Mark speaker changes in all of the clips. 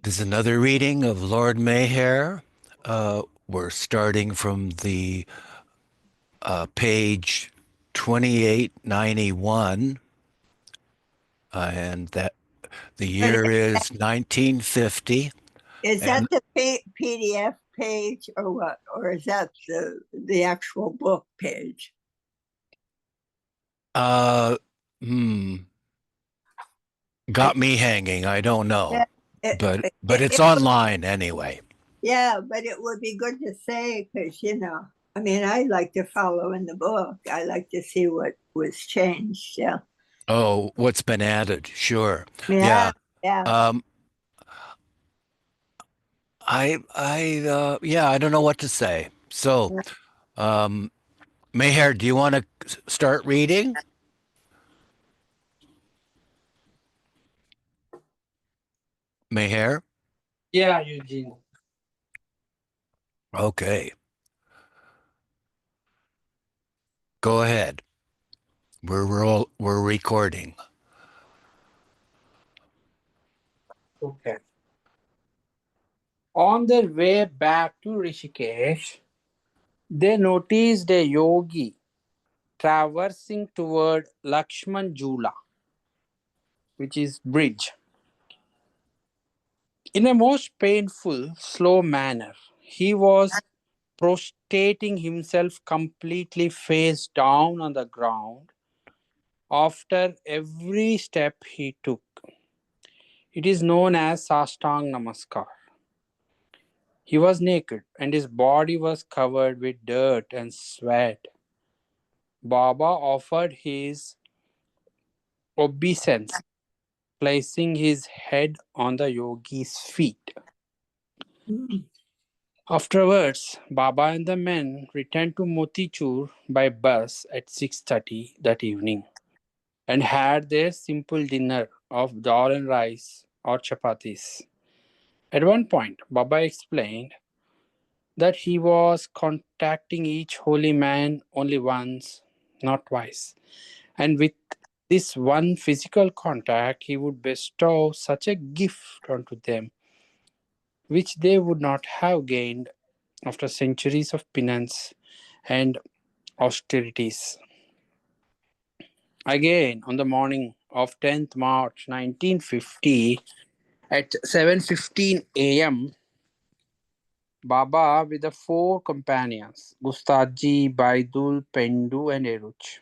Speaker 1: is another reading of Lord Mayhare. We're starting from the page 2891, and that the
Speaker 2: But
Speaker 1: year is 1950.
Speaker 2: is that
Speaker 1: And
Speaker 2: the PDF page or what? Or is that the actual book page?
Speaker 1: uh, hmm, got me hanging. I don't know,
Speaker 2: Yeah,
Speaker 1: but it's online anyway.
Speaker 2: yeah, but it would be good to say because, I mean, I like to follow in the book. I like to see what was changed. Yeah.
Speaker 1: Oh, what's been added? Sure.
Speaker 2: Yeah.
Speaker 1: Yeah.
Speaker 2: Yeah.
Speaker 1: Um, yeah, I don't know what to say. So, um, Mayhare, do you want to start reading? Mayhare?
Speaker 3: Yeah, Eugene.
Speaker 1: Okay. Go ahead. We're recording.
Speaker 3: Okay. On their way back to Rishikesh, they noticed a yogi traversing toward Lakshman Jula, which is bridge, in a most painful, slow manner. He was prostrating himself completely face down on the ground after every step he took. It is known as Sastang Namaskar. He was naked and his body was covered with dirt and sweat. Baba offered his obeisance, placing his head on the yogi's feet. Afterwards, Baba and the men returned to Motichur by bus at 6:30 that evening and had their simple dinner of dal and rice or chapatis. At one point, Baba explained that he was contacting each holy man only once, not twice. And with this one physical contact, he would bestow such a gift onto them, which they would not have gained after centuries of penance and austerities. Again, on the morning of 10th March 1950, at 7:15 a.m., Baba with the four companions, Gustaji, Baidul, Pendu, and Eruch,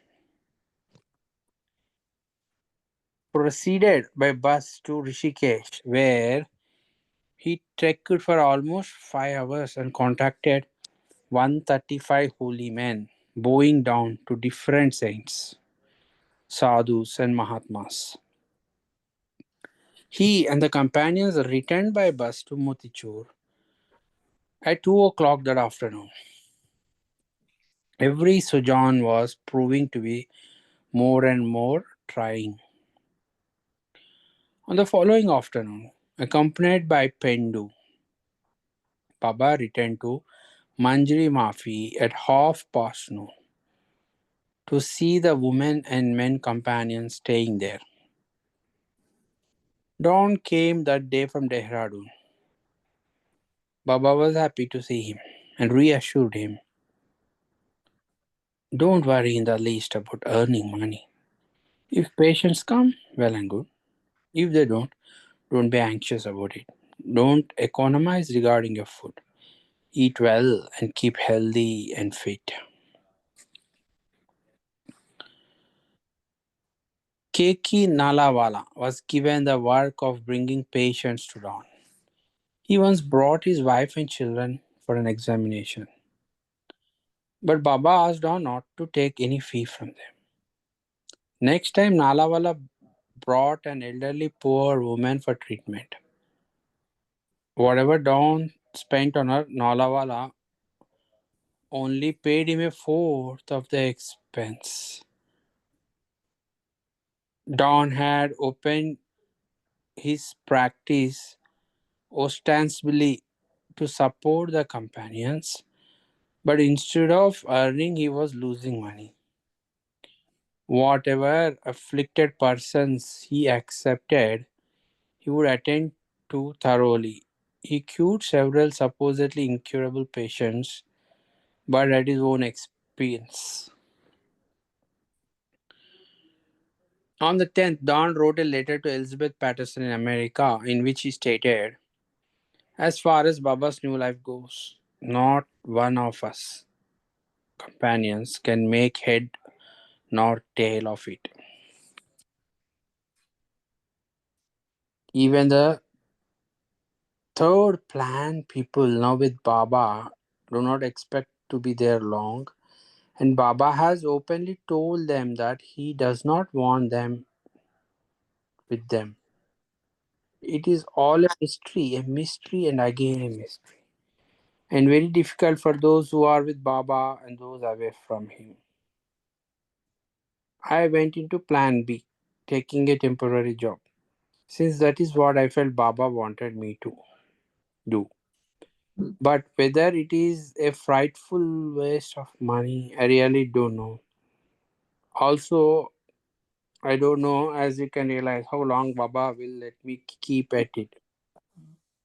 Speaker 3: proceeded by bus to Rishikesh, where he trekked for almost 5 hours and contacted 135 holy men, bowing down to different saints, sadhus, and mahatmas. He and the companions returned by bus to Motichur at 2 o'clock that afternoon. Every sojourn was proving to be more and more trying. On the following afternoon, accompanied by Pendu, Baba returned to Manjri Mafi at noon to see the women and men companions staying there. Dawn came that day from Dehradun. Baba was happy to see him and reassured him, don't worry in the least about earning money. If patients come, well and good. If they don't be anxious about it. Don't economize regarding your food. Eat well and keep healthy and fit. Keki Nalawala was given the work of bringing patients to dawn. He once brought his wife and children for an examination. But Baba asked Dawn not to take any fee from them. Next time, Nalawala brought an elderly poor woman for treatment. Whatever Dawn spent on her, Nalawala only paid him a fourth of the expense. Dawn had opened his practice ostensibly to support the companions, but instead of earning, he was losing money. Whatever afflicted persons he accepted, he would attend too thoroughly. He cured several supposedly incurable patients, but at his own expense. On the 10th, Don wrote a letter to Elizabeth Patterson in America in which he stated, "As far as Baba's new life goes, not one of us companions can make head nor tail of it. Even the third plan people now with Baba do not expect to be there long, and Baba has openly told them that he does not want them with them. It is all a mystery and again a mystery, and very difficult for those who are with Baba and those away from him. I went into plan B, taking a temporary job, since that is what I felt Baba wanted me to do. But whether it is a frightful waste of money, I really don't know. Also, I don't know, as you can realize, how long Baba will let me keep at it,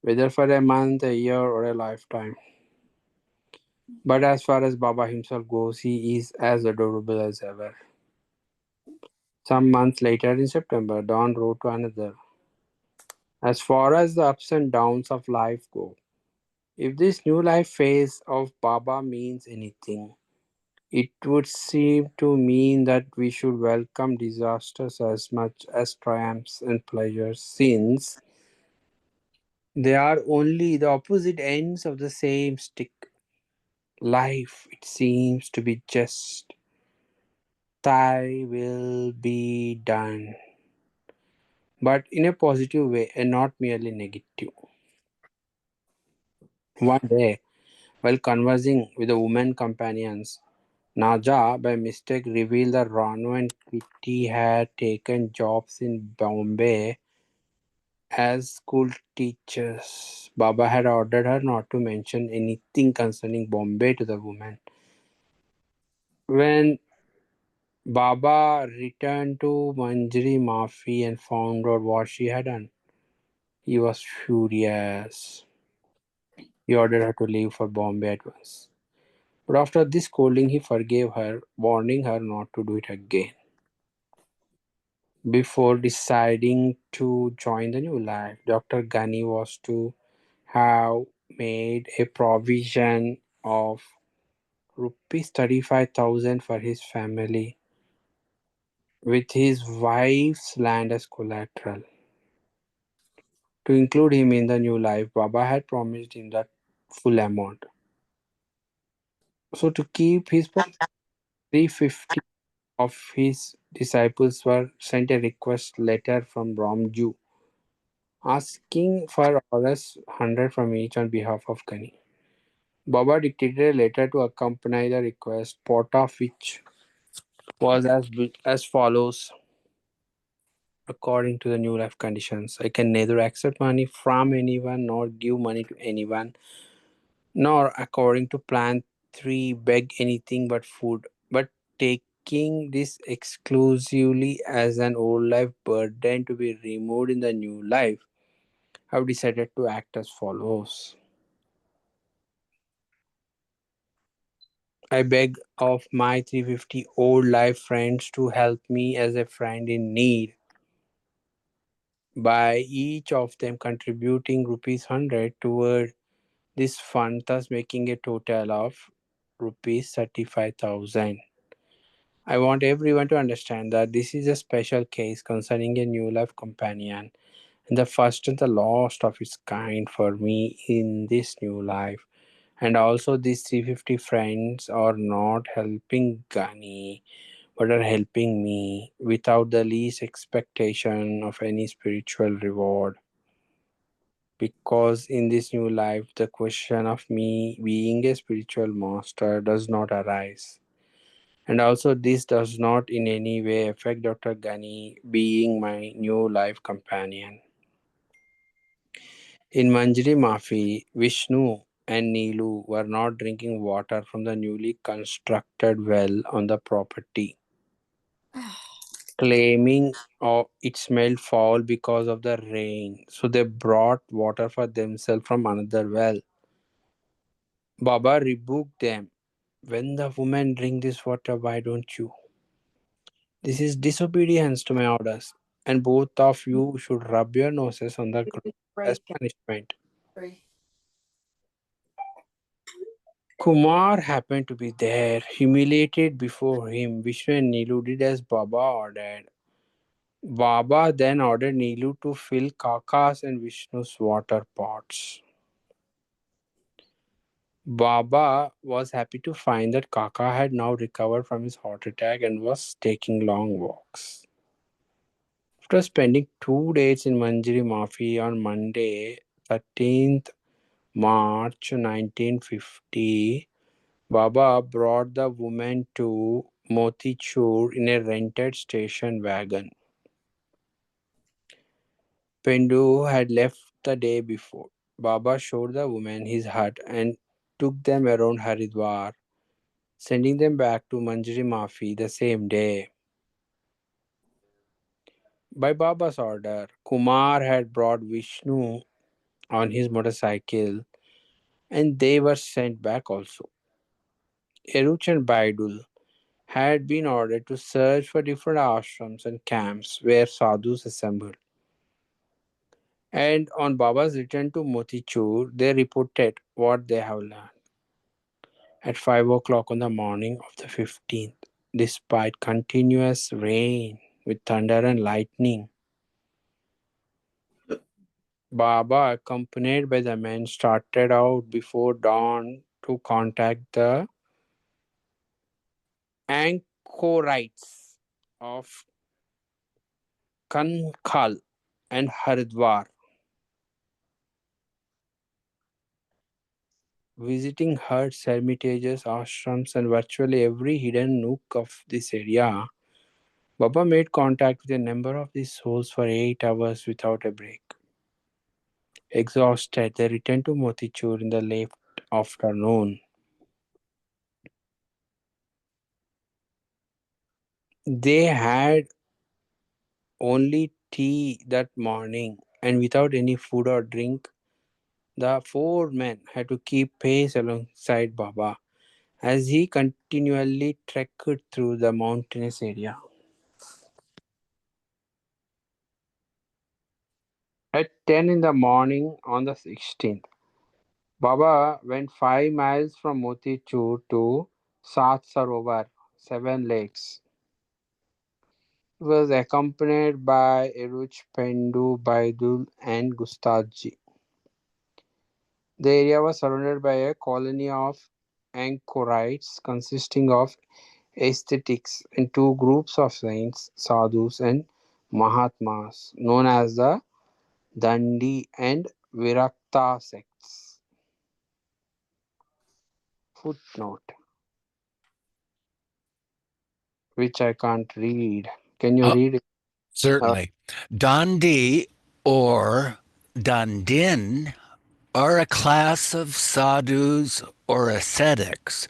Speaker 3: whether for a month, a year, or a lifetime. But as far as Baba himself goes, he is as adorable as ever. Some months later in September, Don wrote to another. As far as the ups and downs of life go, if this new life phase of Baba means anything, it would seem to mean that we should welcome disasters as much as triumphs and pleasures, since they are only the opposite ends of the same stick. Life, it seems to be just thy will be done, but in a positive way and not merely negative. One day, while conversing with the women companions, Naja by mistake revealed that Ranu and Kitty had taken jobs in Bombay as school teachers. Baba had ordered her not to mention anything concerning Bombay to the woman. When Baba returned to Manjri Mafi and found out what she had done, he was furious. He ordered her to leave for Bombay at once. But after this scolding, he forgave her, warning her not to do it again. Before deciding to join the new life, Dr. Ghani was to have made a provision of rupees 35,000 for his family, with his wife's land as collateral. To include him in the new life, Baba had promised him that full amount. So to keep his promise, 350 of his disciples were sent a request letter from Ramju asking for Rs 100 from each on behalf of Ghani. Baba dictated a letter to accompany the request, part of which was as follows. According to the new life conditions, I can neither accept money from anyone nor give money to anyone, nor, according to Plan 3, beg anything but food. But taking this exclusively as an old life burden to be removed in the new life, I have decided to act as follows. I beg of my 350 old life friends to help me as a friend in need by each of them contributing rupees 100 toward this fund, thus making a total of rupees 35,000. I want everyone to understand that this is a special case concerning a new life companion and the first and the last of its kind for me in this new life. And also, these 350 friends are not helping Ghani but are helping me without the least expectation of any spiritual reward. Because in this new life, the question of me being a spiritual master does not arise. And also, this does not in any way affect Dr. Ghani being my new life companion. In Manjri Mafi, Vishnu and Neelu were not drinking water from the newly constructed well on the property. claiming it smelled foul because of the rain. So they brought water for themselves from another well. Baba rebuked them. When the women drink this water, why don't you? This is disobedience to my orders, and both of you should rub your noses on the ground as punishment. Kumar happened to be there, humiliated before him. Vishnu and Nilu did as Baba ordered. Baba then ordered Nilu to fill Kaka's and Vishnu's water pots. Baba was happy to find that Kaka had now recovered from his heart attack and was taking long walks. After spending 2 days in Manjari Mafi on Monday, 13th March 1950, Baba brought the woman to Motichur in a rented station wagon. Pendu had left the day before. Baba showed the woman his hut and took them around Haridwar, sending them back to Manjari Mafi the same day. By Baba's order, Kumar had brought Vishnu on his motorcycle and they were sent back also. Eruch and Baidul had been ordered to search for different ashrams and camps where sadhus assembled. And on Baba's return to Motichur, they reported what they have learned. At 5 o'clock on the morning of the 15th, despite continuous rain with thunder and lightning, Baba, accompanied by the men, started out before dawn to contact the anchorites of Kankhal and Haridwar. Visiting huts, hermitages, ashrams, and virtually every hidden nook of this area, Baba made contact with a number of these souls for 8 hours without a break. Exhausted, they returned to Motichur in the late afternoon. They had only tea that morning, and without any food or drink, the four men had to keep pace alongside Baba as he continually trekked through the mountainous area. At 10 in the morning on the 16th, Baba went 5 miles from Motichur to Sat Sarovar, 7 lakes. He was accompanied by Eruch, Pendu, Baidul, and Gustaji. The area was surrounded by a colony of anchorites consisting of ascetics and two groups of saints, sadhus, and mahatmas, known as the Dandi and Virakta sects. Footnote, which I can't read. Can you
Speaker 1: Oh,
Speaker 3: read it?
Speaker 1: certainly. Dandi or Dandin are a class of sadhus or ascetics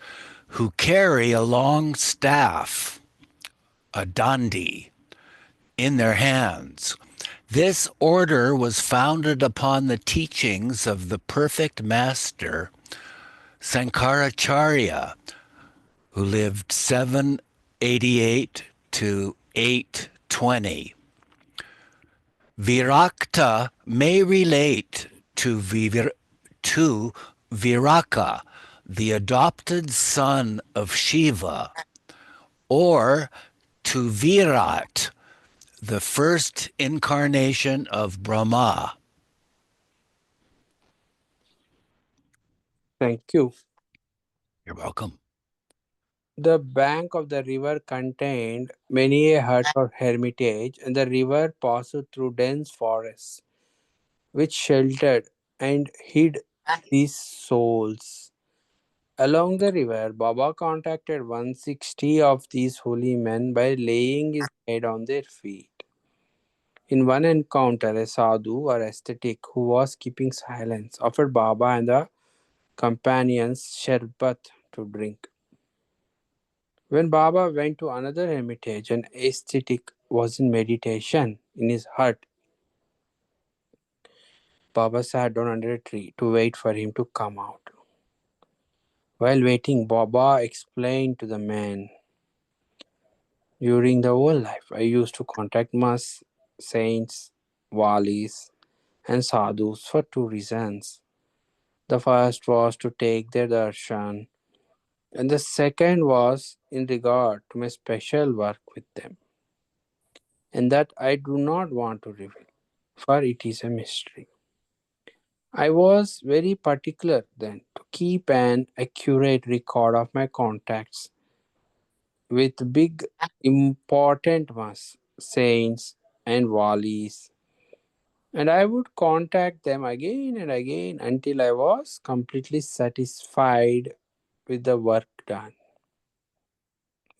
Speaker 1: who carry a long staff, a dandi, in their hands. This order was founded upon the teachings of the perfect master, Sankaracharya, who lived 788 to 820. Virakta may relate to Viraka, the adopted son of Shiva, or to Virat, the first incarnation of Brahma.
Speaker 3: Thank you.
Speaker 1: You're welcome.
Speaker 3: The bank of the river contained many a hut or hermitage, and the river passed through dense forests, which sheltered and hid these souls. Along the river, Baba contacted 160 of these holy men by laying his head on their feet. In one encounter, a sadhu or ascetic who was keeping silence offered Baba and the companions sharbat to drink. When Baba went to another hermitage, an ascetic was in meditation in his hut. Baba sat down under a tree to wait for him to come out. While waiting, Baba explained to the man, during the whole life, I used to contact mas, saints, walis, and sadhus for two reasons. The first was to take their darshan, and the second was in regard to my special work with them, and that I do not want to reveal, for it is a mystery. I was very particular then to keep an accurate record of my contacts with big important mas, saints, and walis, and I would contact them again and again until I was completely satisfied with the work done.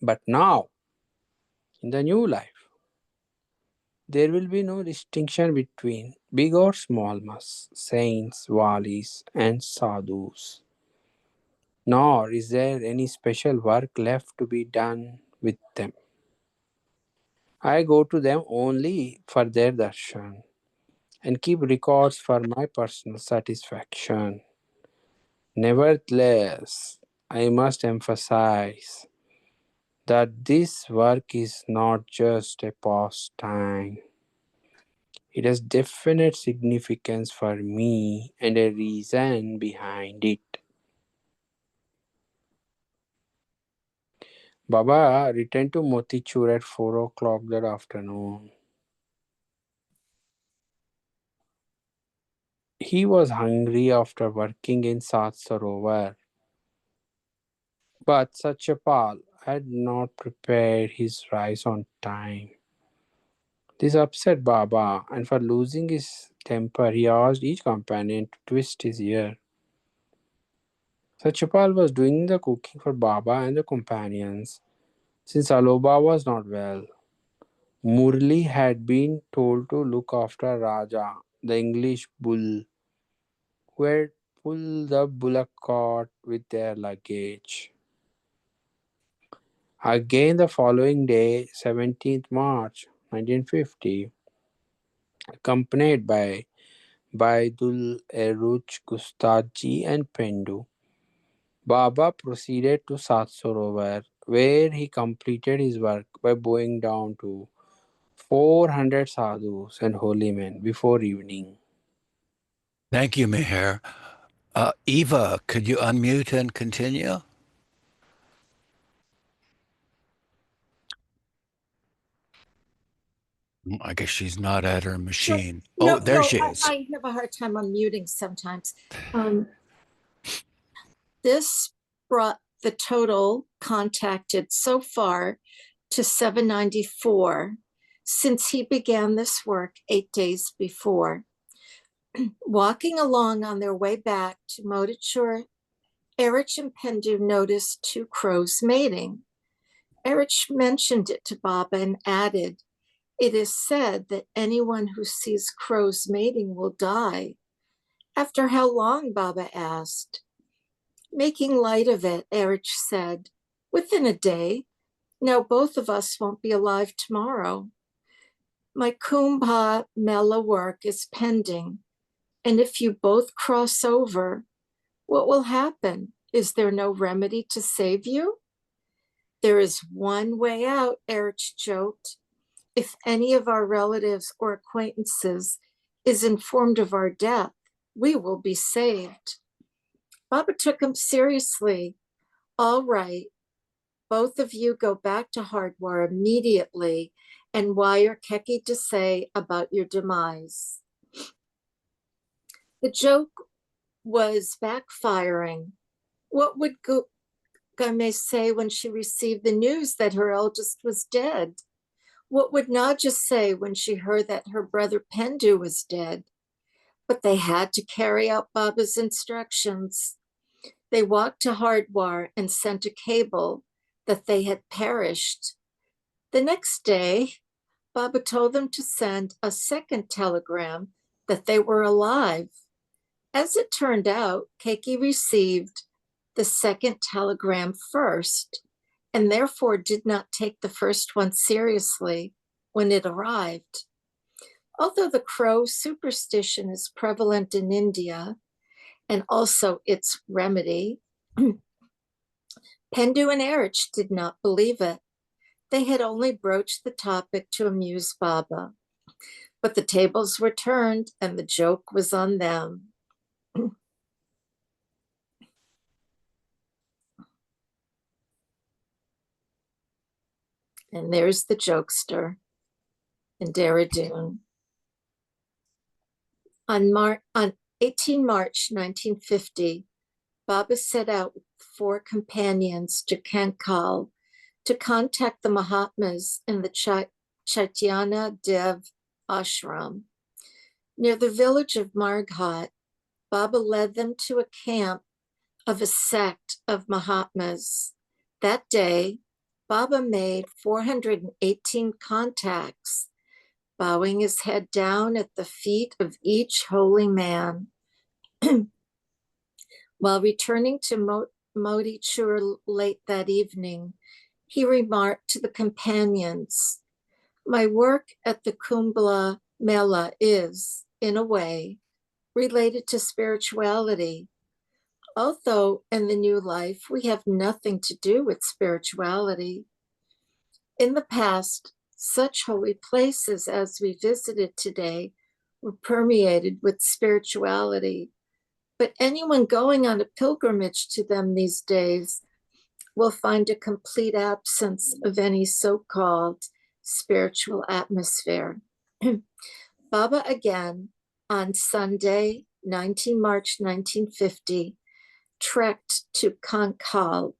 Speaker 3: But now, in the new life, there will be no distinction between big or small mas, saints, walis, and sadhus. Nor is there any special work left to be done with them. I go to them only for their darshan and keep records for my personal satisfaction. Nevertheless, I must emphasize that this work is not just a pastime. It has definite significance for me and a reason behind it. Baba returned to Motichur at 4 o'clock that afternoon. He was hungry after working in Sat Sarovar, but Satyapal had not prepared his rice on time. This upset Baba, and for losing his temper, he asked each companion to twist his ear. Satyapal was doing the cooking for Baba and the companions, since Aloba was not well. Murli had been told to look after Raja, the English bull, who had pulled the bullock cart with their luggage. Again the following day, 17th March 1950, accompanied by Baidul Eruch Gustaji and Pendu, Baba proceeded to Sat Sarovar, where he completed his work by bowing down to 400 sadhus and holy men before evening.
Speaker 1: Thank you, Meher. Eva, could you unmute and continue? I guess she's not at her machine.
Speaker 4: No,
Speaker 1: Oh, there
Speaker 4: no,
Speaker 1: she is.
Speaker 4: I have a hard time unmuting sometimes. This brought the total contacted so far to 794 since he began this work 8 days before. Walking along on their way back to Motichur, Erich and Pendu noticed two crows mating. Erich mentioned it to Baba and added, "It is said that anyone who sees crows mating will die." "After how long?" Baba asked. Making light of it, Erich said, "Within a day. Now both of us won't be alive tomorrow. My Kumbh Mela work is pending, and if you both cross over, what will happen? Is there no remedy to save you?" "There is one way out," Erich joked. "If any of our relatives or acquaintances is informed of our death, we will be saved." Baba took him seriously. "All right, both of you go back to Hardwar immediately and wire Keki Desai about your demise." The joke was backfiring. What would Game say when she received the news that her eldest was dead? What would Naja say when she heard that her brother Pendu was dead? But they had to carry out Baba's instructions. They walked to Hardwar and sent a cable that they had perished. The next day, Baba told them to send a second telegram that they were alive. As it turned out, Keki received the second telegram first, and therefore did not take the first one seriously. when it arrived. Although the crow superstition is prevalent in India, and also its remedy, Pendu and Erich did not believe it. They had only broached the topic to amuse Baba. But the tables were turned and the joke was on them. And there's the jokester in Dehradun. On 18 March 1950, Baba set out with 4 companions to Kankal to contact the Mahatmas in the Chaitanya Dev ashram. Near the village of Marghat, Baba led them to a camp of a sect of Mahatmas. That day, Baba made 418 contacts, bowing his head down at the feet of each holy man. While returning to Motihchur late that evening, he remarked to the companions, "My work at the Kumbh Mela is, in a way, related to spirituality. Although in the new life, we have nothing to do with spirituality. In the past, such holy places as we visited today were permeated with spirituality, but anyone going on a pilgrimage to them these days will find a complete absence of any so-called spiritual atmosphere." Baba again, on Sunday, 19 March 1950, trekked to Kankal,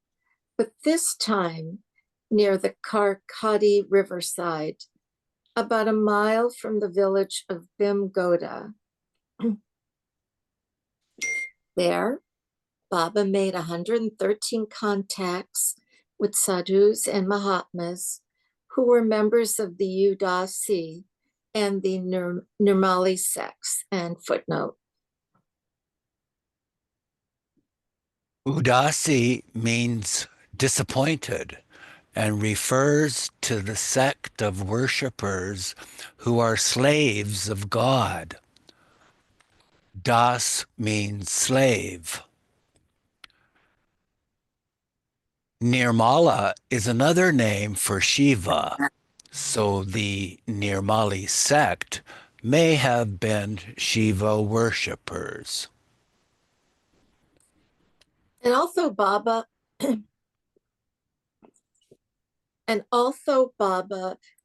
Speaker 4: but this time near the Karkadi riverside, about a mile from the village of Bhimgoda. There, Baba made 113 contacts with sadhus and Mahatmas who were members of the Udasi and the Nirmali sects. And footnote.
Speaker 1: Udasi means disappointed and refers to the sect of worshippers who are slaves of God. Das means slave. Nirmala is another name for Shiva, so the Nirmali sect may have been Shiva worshippers.
Speaker 4: And although Baba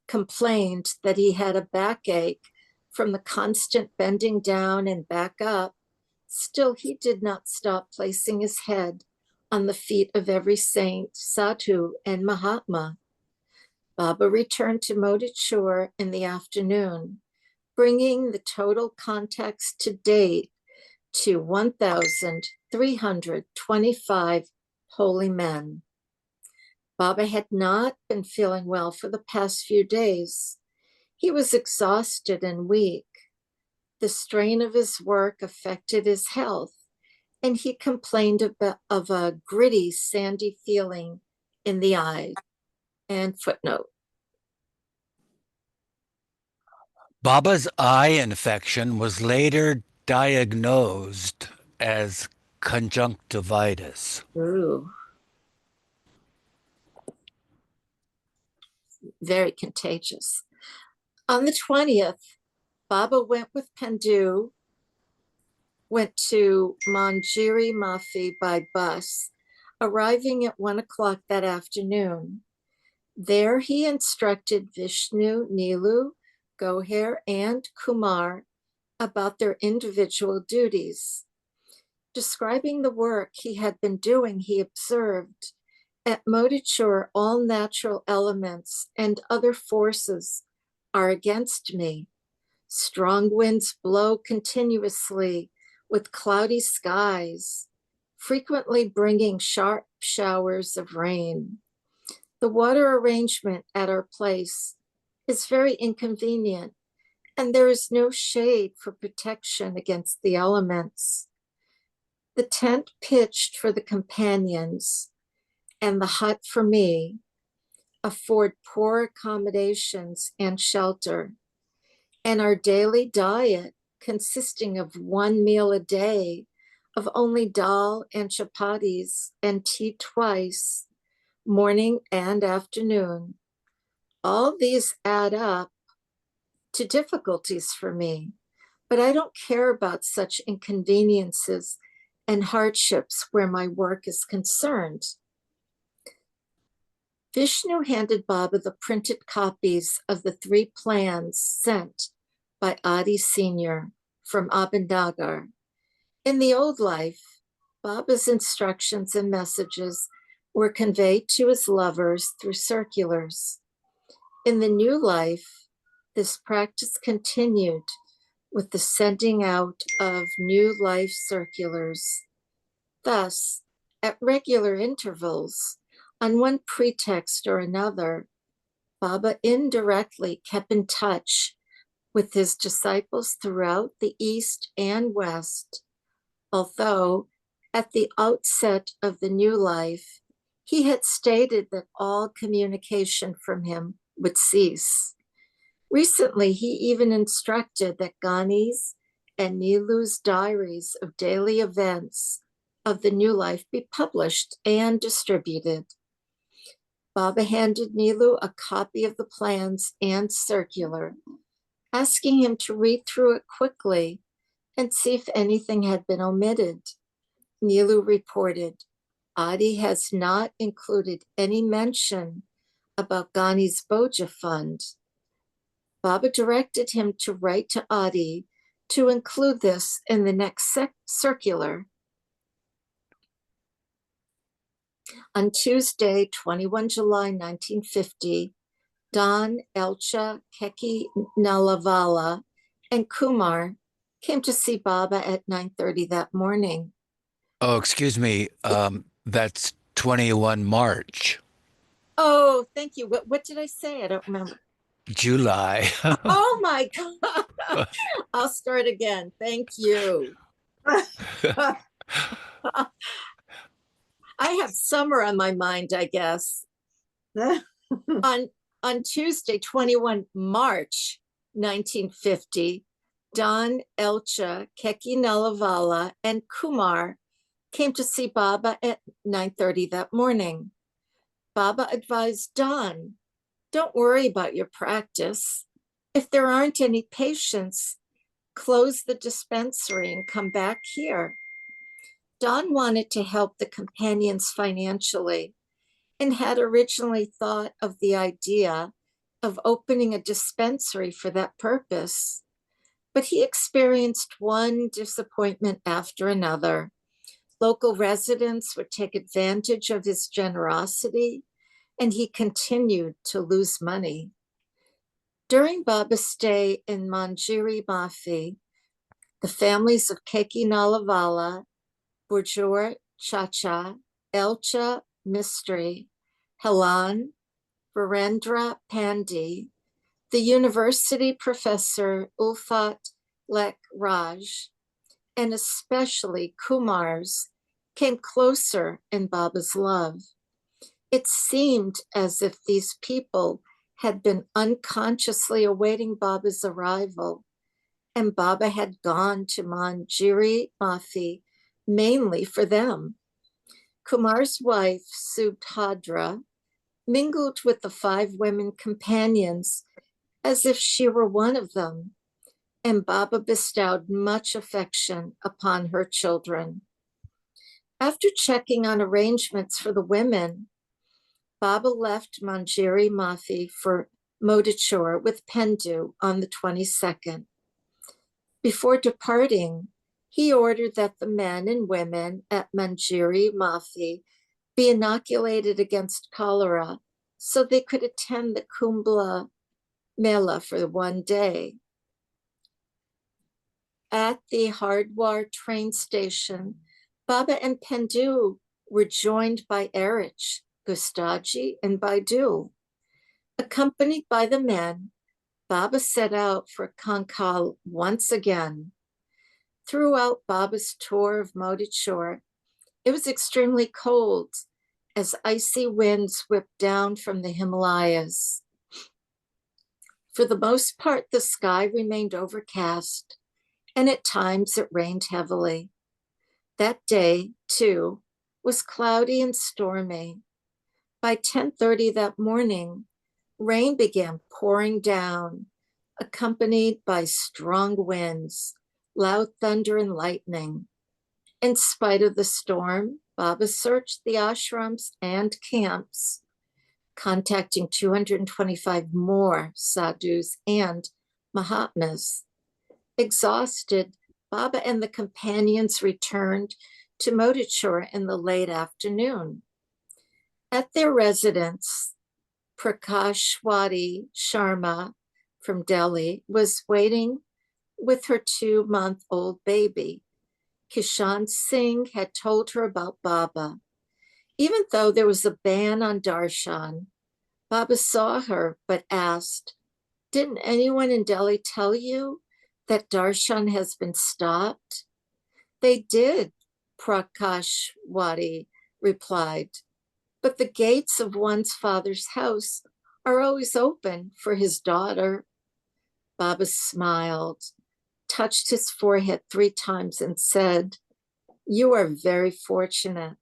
Speaker 4: complained that he had a backache from the constant bending down and back up, still he did not stop placing his head on the feet of every saint, sadhu, and Mahatma. Baba returned to Motihchur in the afternoon, bringing the total contacts to date to 1,325 holy men. Baba had not been feeling well for the past few days. He was exhausted and weak. The strain of his work affected his health, and he complained of a gritty, sandy feeling in the eyes. And footnote.
Speaker 1: Baba's eye infection was later diagnosed as conjunctivitis.
Speaker 4: Ooh. Very contagious. On the 20th, Baba went with Pendu, went to Manjiri Mafi by bus, arriving at 1 o'clock that afternoon. There he instructed Vishnu, Nilu, Goher, and Kumar about their individual duties. Describing the work he had been doing, he observed, "At Motihchur, all natural elements and other forces are against me. Strong winds blow continuously with cloudy skies, frequently bringing sharp showers of rain. The water arrangement at our place is very inconvenient, and there is no shade for protection against the elements. The tent pitched for the companions and the hut for me afford poor accommodations and shelter, and our daily diet, consisting of one meal a day, of only dal and chapatis and tea twice, morning and afternoon, all these add up to difficulties for me. But I don't care about such inconveniences and hardships where my work is concerned. Vishnu handed Baba the printed copies of the 3 plans sent by Adi Sr. from Abhinagar. In the old life, Baba's instructions and messages were conveyed to his lovers through circulars. In the new life, this practice continued with the sending out of new life circulars. Thus, at regular intervals, on one pretext or another, Baba indirectly kept in touch with his disciples throughout the East and West, although at the outset of the new life, he had stated that all communication from him would cease. Recently, he even instructed that Gani's and Nilu's diaries of daily events of the new life be published and distributed. Baba handed Nilu a copy of the plans and circular, asking him to read through it quickly and see if anything had been omitted. Nilu reported, Adi has not included any mention about Gani's Boja fund. Baba directed him to write to Adi to include this in the next circular. On Tuesday, 21 July 1950, Don, Elcha, Keki Nalavala, and Kumar came to see Baba at 9:30 that morning.
Speaker 1: Oh, excuse me. That's 21 March,
Speaker 4: Oh, thank you. What did I say? I don't remember.
Speaker 1: July.
Speaker 4: Oh my God. I'll start again. Thank you. I have summer on my mind, I guess. On Tuesday, 21 March 1950, Don, Elcha, Keki Nalavala, and Kumar came to see Baba at 9:30 that morning. Baba advised Don, don't worry about your practice. If there aren't any patients, close the dispensary and come back here. Don wanted to help the companions financially and had originally thought of the idea of opening a dispensary for that purpose. But he experienced one disappointment after another. Local residents would take advantage of his generosity, and he continued to lose money. During Baba's stay in Manjiri Mafi, the families of Keki Nalavala, Burjur Chacha, Elcha Mistry, Helan, Virendra Pandey, the university professor Ulfat Lek Raj, and especially Kumar's, came closer in Baba's love. It seemed as if these people had been unconsciously awaiting Baba's arrival, and Baba had gone to Manjiri Mafi mainly for them. Kumar's wife, Subhadra, mingled with the 5 women companions as if she were one of them, and Baba bestowed much affection upon her children. After checking on arrangements for the women, Baba left Manjiri Mafi for Modichur with Pendu on the 22nd. Before departing, he ordered that the men and women at Manjiri Mafi be inoculated against cholera so they could attend the Kumbh Mela for one day. At the Hardwar train station, Baba and Pendu were joined by Erich, Gustaji, and Baidu. Accompanied by the men, Baba set out for Kankal once again. Throughout Baba's tour of Modichur, it was extremely cold, as icy winds whipped down from the Himalayas. For the most part, the sky remained overcast, and at times it rained heavily. That day, too, was cloudy and stormy. By 10:30 that morning, rain began pouring down, accompanied by strong winds, loud thunder, and lightning. In spite of the storm, Baba searched the ashrams and camps, contacting 225 more sadhus and mahatmas. Exhausted, Baba and the companions returned to Motichur in the late afternoon. At their residence, Prakashwati Sharma from Delhi was waiting with her 2-month-old baby. Kishan Singh had told her about Baba. Even though there was a ban on darshan, Baba saw her but asked, "Didn't anyone in Delhi tell you that darshan has been stopped?" "They did," Prakashwati replied, "but the gates of one's father's house are always open for his daughter." Baba smiled, touched his forehead 3 times, and said, "You are very fortunate.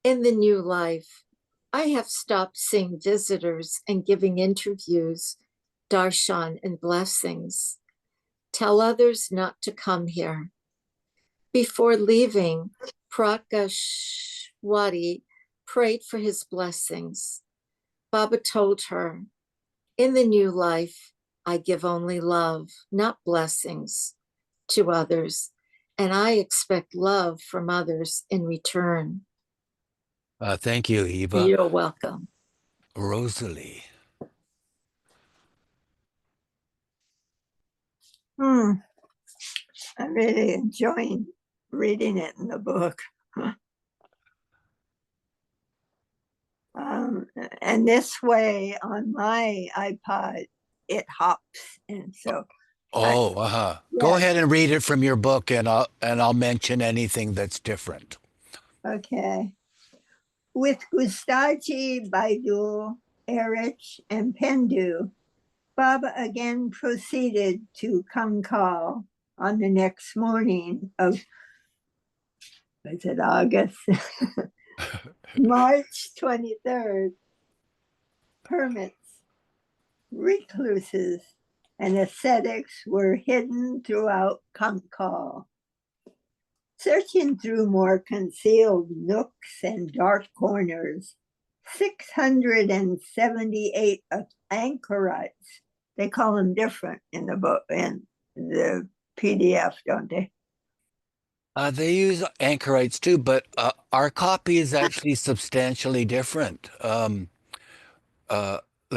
Speaker 4: In the new life, I have stopped seeing visitors and giving interviews, darshan, and blessings. Tell others not to come here." Before leaving, Prakashwati prayed for his blessings. Baba told her, "In the new life, I give only love, not blessings, to others, and I expect love from others in return."
Speaker 1: Thank you, Eva.
Speaker 4: You're welcome.
Speaker 1: Rosalie.
Speaker 2: I'm really enjoying reading it in the book. And this way on my iPod, it hops. And so,
Speaker 1: Oh, Go
Speaker 2: yeah.
Speaker 1: ahead and read it from your book, and I'll mention anything that's different.
Speaker 2: Okay. With Gustaji, Baidul, Erich, and Pendu, Baba again proceeded to Kankal on the next morning of, was it August? March 23rd. Hermits, recluses, and ascetics were hidden throughout Kankal. Searching through more concealed nooks and dark corners, 678 anchorites, they call them different in the book, in the PDF, don't they?
Speaker 1: They use anchorites too, but our copy is actually substantially different. Let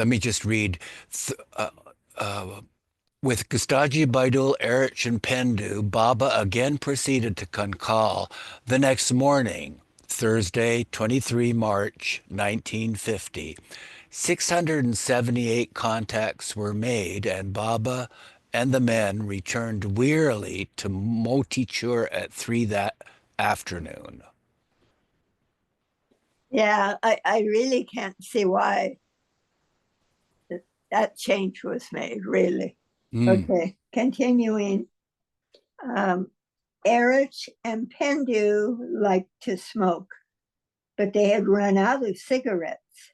Speaker 1: me just read. With Gustaji, Baidul, Erich, and Pendu, Baba again proceeded to Kankal the next morning, Thursday, 23 March 1950. 678 contacts were made, and Baba and the men returned wearily to Motichur at 3 that afternoon.
Speaker 2: Yeah, I really can't see why that change was made, really. Okay, continuing. Erich and Pendu liked to smoke, but they had run out of cigarettes.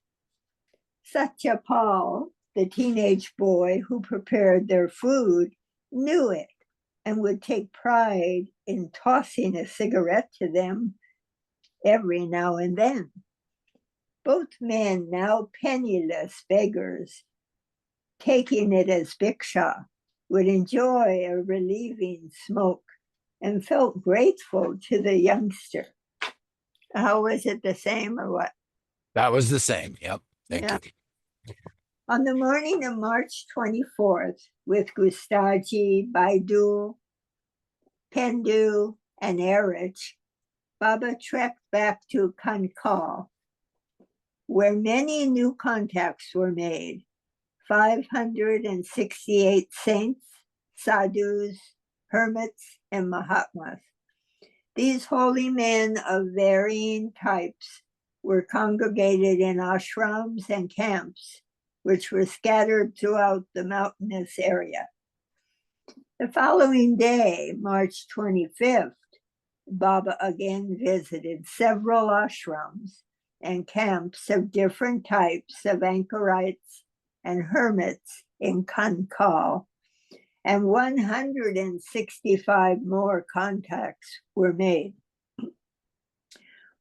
Speaker 2: Satyapal, the teenage boy who prepared their food, knew it and would take pride in tossing a cigarette to them every now and then. Both men, now penniless beggars, taking it as bhiksha, would enjoy a relieving smoke and felt grateful to the youngster. How was it, the same or what?
Speaker 1: That was the same. Yep. Thank you.
Speaker 2: On the morning of March 24th, with Gustaji, Baidul, Pendu, and Erich, Baba trekked back to Kankal, where many new contacts were made. 568 saints, sadhus, hermits, and mahatmas. These holy men of varying types were congregated in ashrams and camps, which were scattered throughout the mountainous area. The following day, March 25th, Baba again visited several ashrams and camps of different types of anchorites and hermits in Kankal, and 165 more contacts were made.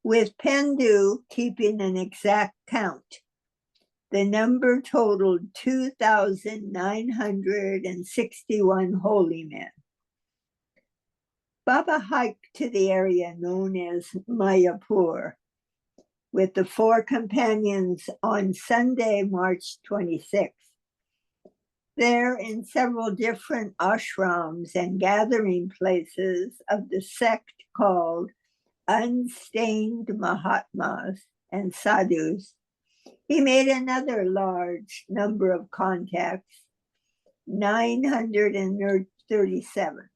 Speaker 2: With Pendu keeping an exact count, the number totaled 2,961 holy men. Baba hiked to the area known as Mayapur with the 4 companions on Sunday, March 26th. There, in several different ashrams and gathering places of the sect called Unstained Mahatmas and Sadhus, he made another large number of contacts, 937.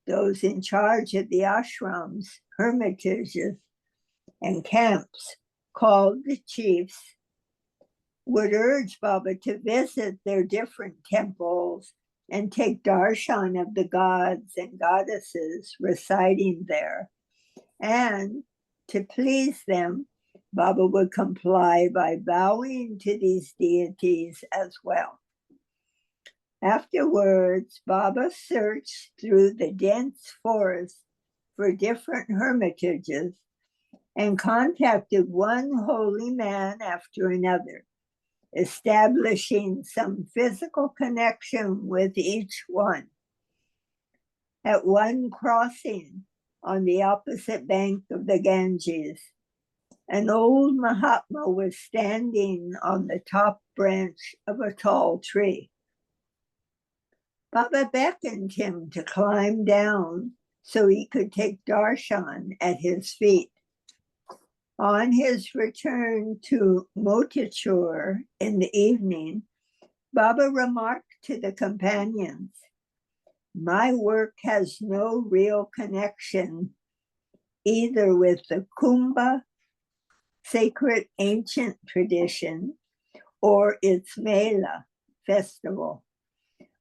Speaker 2: Those in charge of the ashrams, hermitages, and camps, called the chiefs, would urge Baba to visit their different temples and take darshan of the gods and goddesses residing there. And to please them, Baba would comply by bowing to these deities as well. Afterwards, Baba searched through the dense forest for different hermitages and contacted one holy man after another, establishing some physical connection with each one. At one crossing on the opposite bank of the Ganges, an old Mahatma was standing on the top branch of a tall tree. Baba beckoned him to climb down so he could take darshan at his feet. On his return to Motichur in the evening, Baba remarked to the companions, "My work has no real connection either with the Kumbh, sacred ancient tradition, or its Mela festival.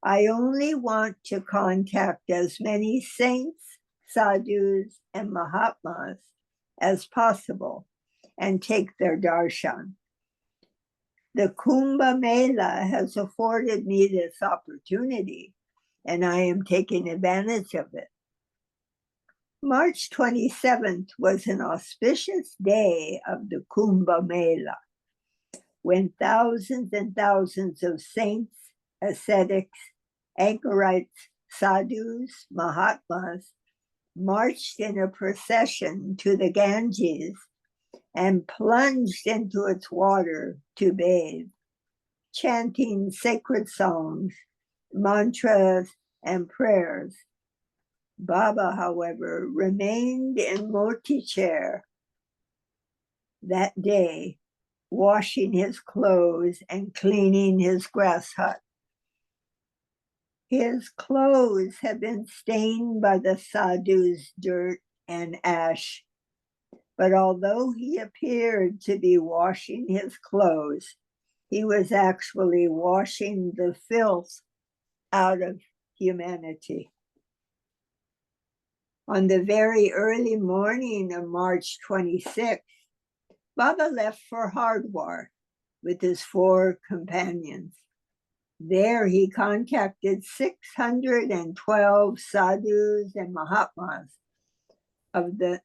Speaker 2: I only want to contact as many saints, sadhus, and Mahatmas as possible and take their darshan. The Kumbh Mela has afforded me this opportunity, and I am taking advantage of it." March 27th was an auspicious day of the Kumbh Mela, when thousands and thousands of saints, ascetics, anchorites, sadhus, Mahatmas marched in a procession to the Ganges and plunged into its water to bathe, chanting sacred songs, mantras, and prayers. Baba, however, remained in Motichur that day, washing his clothes and cleaning his grass hut. His clothes had been stained by the sadhu's dirt and ash, but although he appeared to be washing his clothes, he was actually washing the filth out of humanity. On the very early morning of March 26th, Baba left for Hardwar with his 4 companions. There he contacted 612 sadhus and Mahatmas of the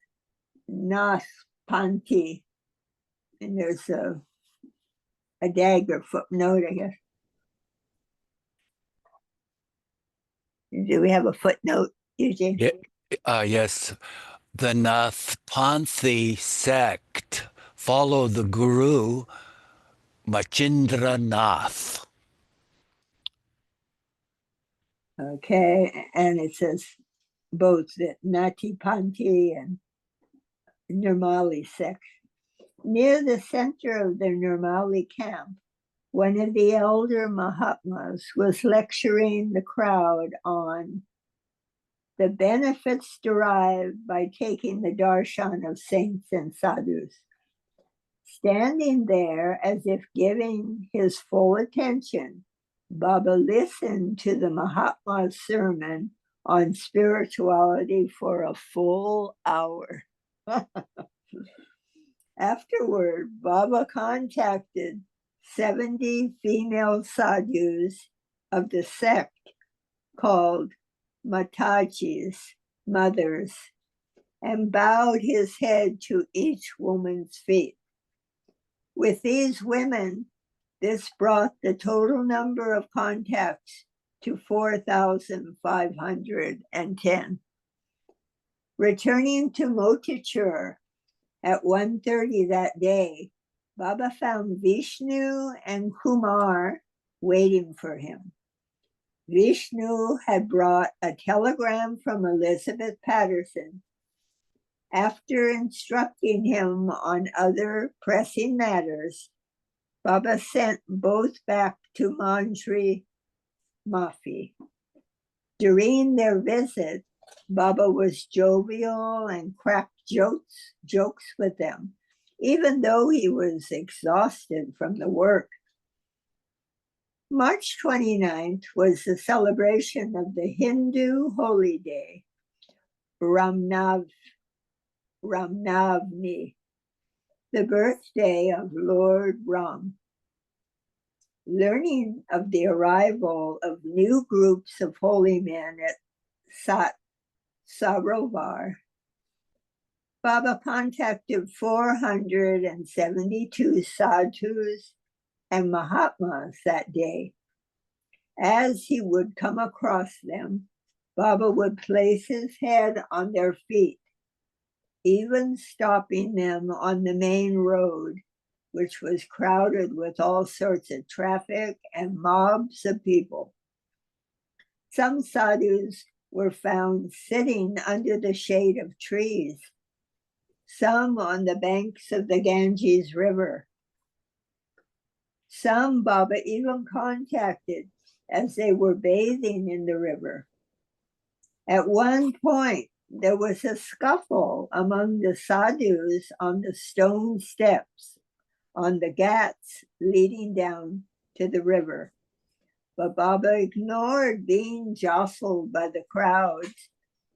Speaker 2: Nath Panthi. And there's a dagger footnote, I guess. Do we have a footnote, Eugene?
Speaker 1: Yes. The Nathpanthi sect followed the guru Machindra Nath.
Speaker 2: Okay, and it says both the Nati Panthi and Nirmali sect. Near the center of the Nirmali camp, one of the elder Mahatmas was lecturing the crowd on the benefits derived by taking the darshan of saints and sadhus. Standing there as if giving his full attention, Baba listened to the Mahatma's sermon on spirituality for a full hour. Afterward, Baba contacted 70 female sadhus of the sect called Matajis, mothers, and bowed his head to each woman's feet. With these women, this brought the total number of contacts to 4,510. Returning to Motichur at 1:30 that day, Baba found Vishnu and Kumar waiting for him. Vishnu had brought a telegram from Elizabeth Patterson. After instructing him on other pressing matters, Baba sent both back to Mandri Mafi. During their visit, Baba was jovial and cracked jokes with them, even though he was exhausted from the work. March 29th was the celebration of the Hindu holy day, Ramnavmi, the birthday of Lord Ram. Learning of the arrival of new groups of holy men at Sarovar, Baba contacted 472 sadhus and Mahatmas that day. As he would come across them, Baba would place his head on their feet, even stopping them on the main road, which was crowded with all sorts of traffic and mobs of people. Some sadhus were found sitting under the shade of trees, some on the banks of the Ganges River. Some Baba even contacted as they were bathing in the river. At one point, there was a scuffle among the sadhus on the stone steps on the ghats leading down to the river. But Baba ignored being jostled by the crowds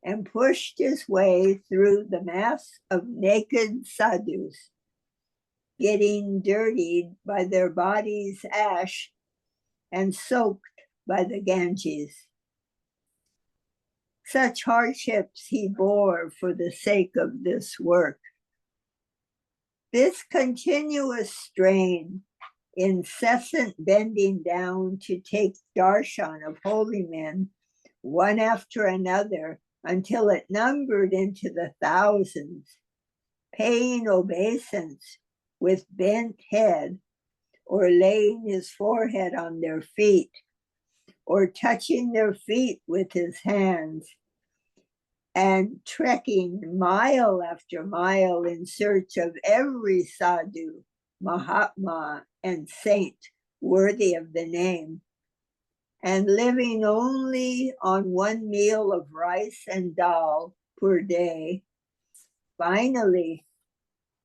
Speaker 2: and pushed his way through the mass of naked sadhus, getting dirtied by their bodies' ash and soaked by the Ganges. Such hardships he bore for the sake of this work. This continuous strain, incessant bending down to take darshan of holy men, one after another, until it numbered into the thousands, paying obeisance with bent head, or laying his forehead on their feet, or touching their feet with his hands, and trekking mile after mile in search of every sadhu, Mahatma, and saint worthy of the name, and living only on one meal of rice and dal per day, finally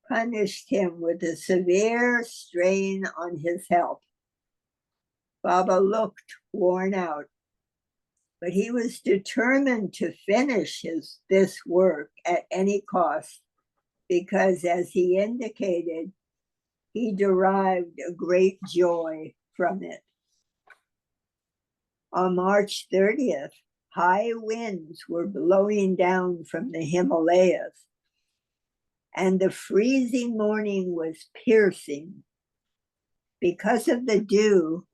Speaker 2: punished him with a severe strain on his health. Baba looked worn out, but he was determined to finish this work at any cost, because as he indicated, he derived a great joy from it. On March 30th, high winds were blowing down from the Himalayas, and the freezing morning was piercing. Because of the dew,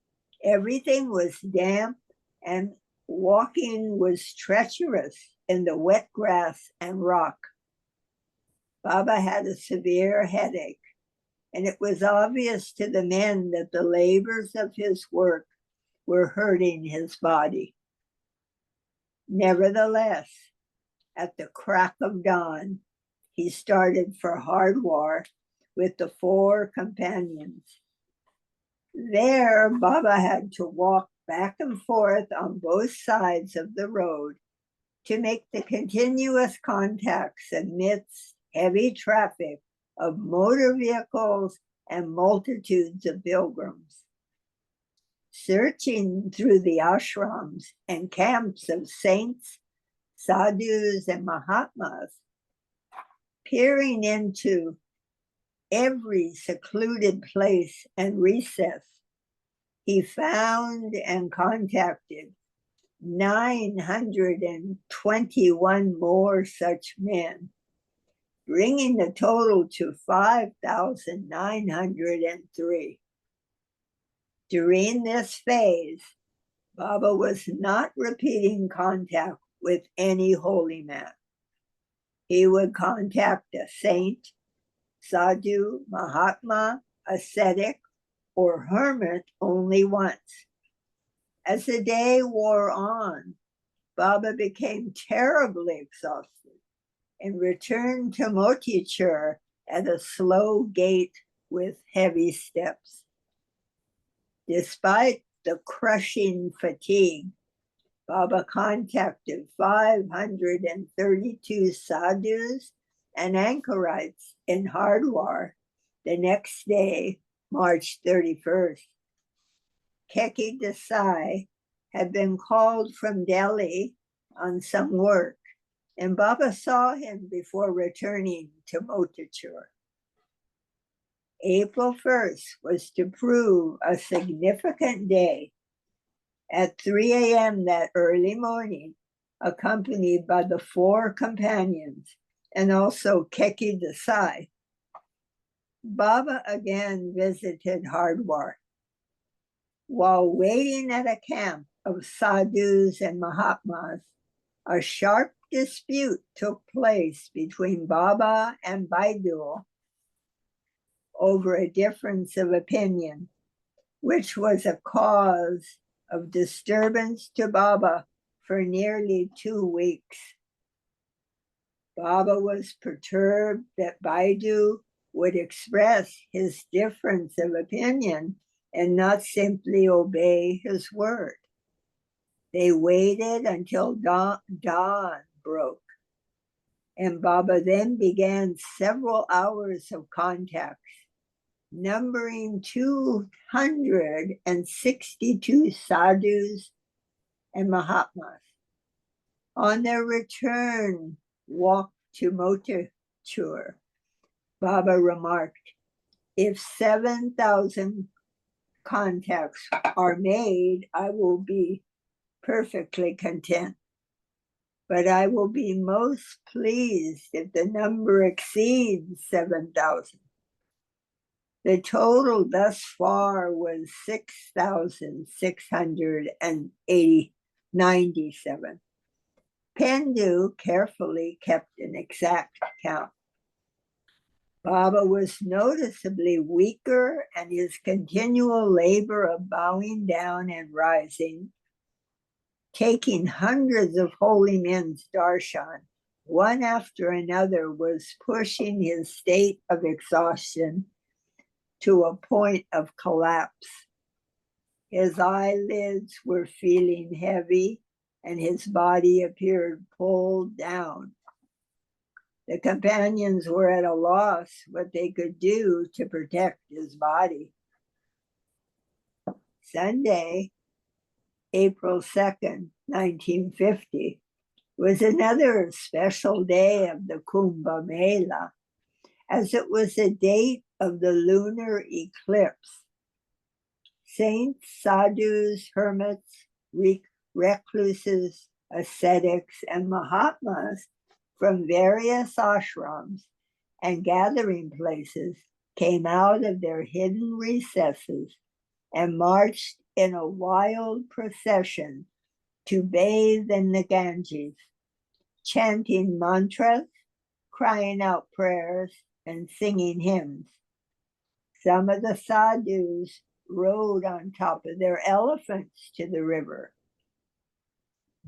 Speaker 2: everything was damp and walking was treacherous in the wet grass and rock. Baba had a severe headache, and it was obvious to the men that the labors of his work were hurting his body. Nevertheless, at the crack of dawn, he started for Hardwar with the 4 companions. There, Baba had to walk back and forth on both sides of the road to make the continuous contacts amidst heavy traffic of motor vehicles and multitudes of pilgrims. Searching through the ashrams and camps of saints, sadhus, and mahatmas, peering into every secluded place and recess, he found and contacted 921 more such men, bringing the total to 5,903. During this phase, Baba was not repeating contact with any holy man. He would contact a saint, sadhu, mahatma, ascetic, or hermit only once. As the day wore on, Baba became terribly exhausted and returned to Motichur at a slow gait with heavy steps. Despite the crushing fatigue, Baba contacted 532 sadhus and anchorites in Hardwar the next day, March 31st. Keki Desai had been called from Delhi on some work, and Baba saw him before returning to Motichur. April 1st was to prove a significant day. At 3 a.m. that early morning, accompanied by the 4 companions and also Keki Desai, Baba again visited Hardwar. While waiting at a camp of sadhus and mahatmas, a sharp dispute took place between Baba and Baidul over a difference of opinion, which was a cause of disturbance to Baba for nearly 2 weeks. Baba was perturbed that Baidu would express his difference of opinion and not simply obey his word. They waited until dawn broke, and Baba then began several hours of contacts, numbering 262 sadhus and mahatmas. On their return walk to Motichur, Baba remarked, if 7,000 contacts are made, I will be perfectly content. But I will be most pleased if the number exceeds 7,000. The total thus far was 6,697. Pendu carefully kept an exact count. Baba was noticeably weaker, and his continual labor of bowing down and rising, taking hundreds of holy men's darshan, one after another, was pushing his state of exhaustion to a point of collapse. His eyelids were feeling heavy, and his body appeared pulled down. The companions were at a loss what they could do to protect his body. Sunday, April 2nd, 1950, was another special day of the Kumbh Mela, as it was the date of the lunar eclipse. Saints, sadhus, hermits, recluses, ascetics, and mahatmas from various ashrams and gathering places came out of their hidden recesses and marched in a wild procession to bathe in the Ganges, chanting mantras, crying out prayers, and singing hymns. Some of the sadhus rode on top of their elephants to the river.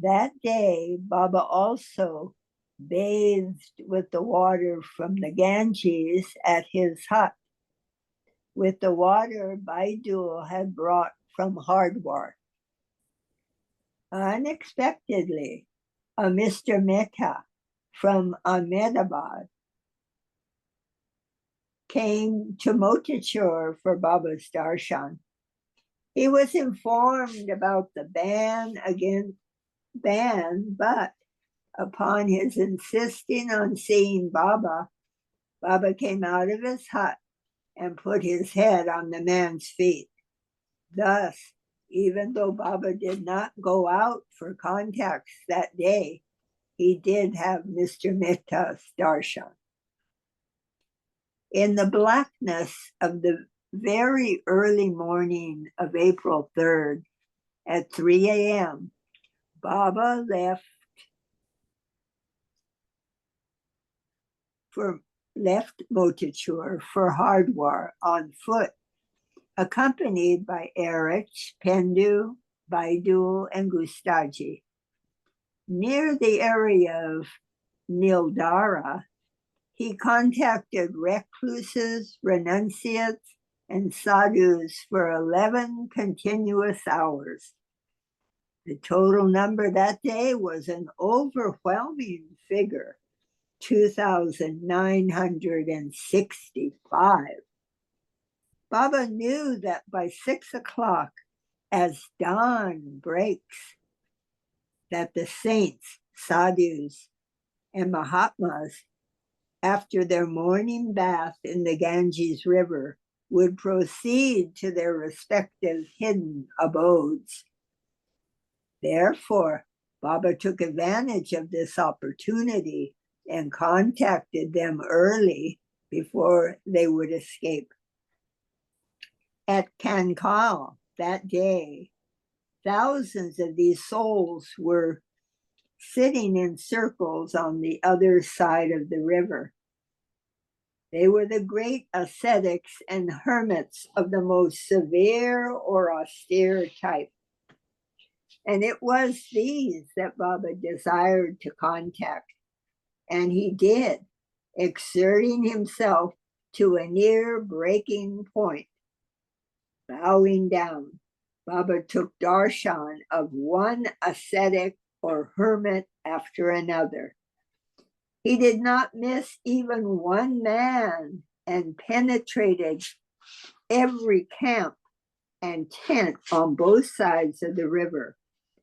Speaker 2: That day, Baba also bathed with the water from the Ganges at his hut, with the water Baidul had brought from Hardwar. Unexpectedly, a Mr. Mehta from Ahmedabad came to Motachur for Baba's darshan. He was informed about the ban, but upon his insisting on seeing Baba, Baba came out of his hut and put his head on the man's feet. Thus, even though Baba did not go out for contacts that day, he did have Mr. Mehta's darshan. In the blackness of the very early morning of April 3rd at 3 a.m., Baba left Motachur for Hardwar on foot, accompanied by Erich, Pendu, Baidul, and Gustaji. Near the area of Nildara, he contacted recluses, renunciates, and sadhus for 11 continuous hours. The total number that day was an overwhelming figure, 2,965. Baba knew that by 6 o'clock, as dawn breaks, that the saints, sadhus, and Mahatmas, after their morning bath in the Ganges River, would proceed to their respective hidden abodes. Therefore, Baba took advantage of this opportunity and contacted them early before they would escape. At Kankal that day, thousands of these souls were sitting in circles on the other side of the river. They were the great ascetics and hermits of the most severe or austere type. And it was these that Baba desired to contact. And he did, exerting himself to a near breaking point. Bowing down, Baba took darshan of one ascetic or hermit after another. He did not miss even one man and penetrated every camp and tent on both sides of the river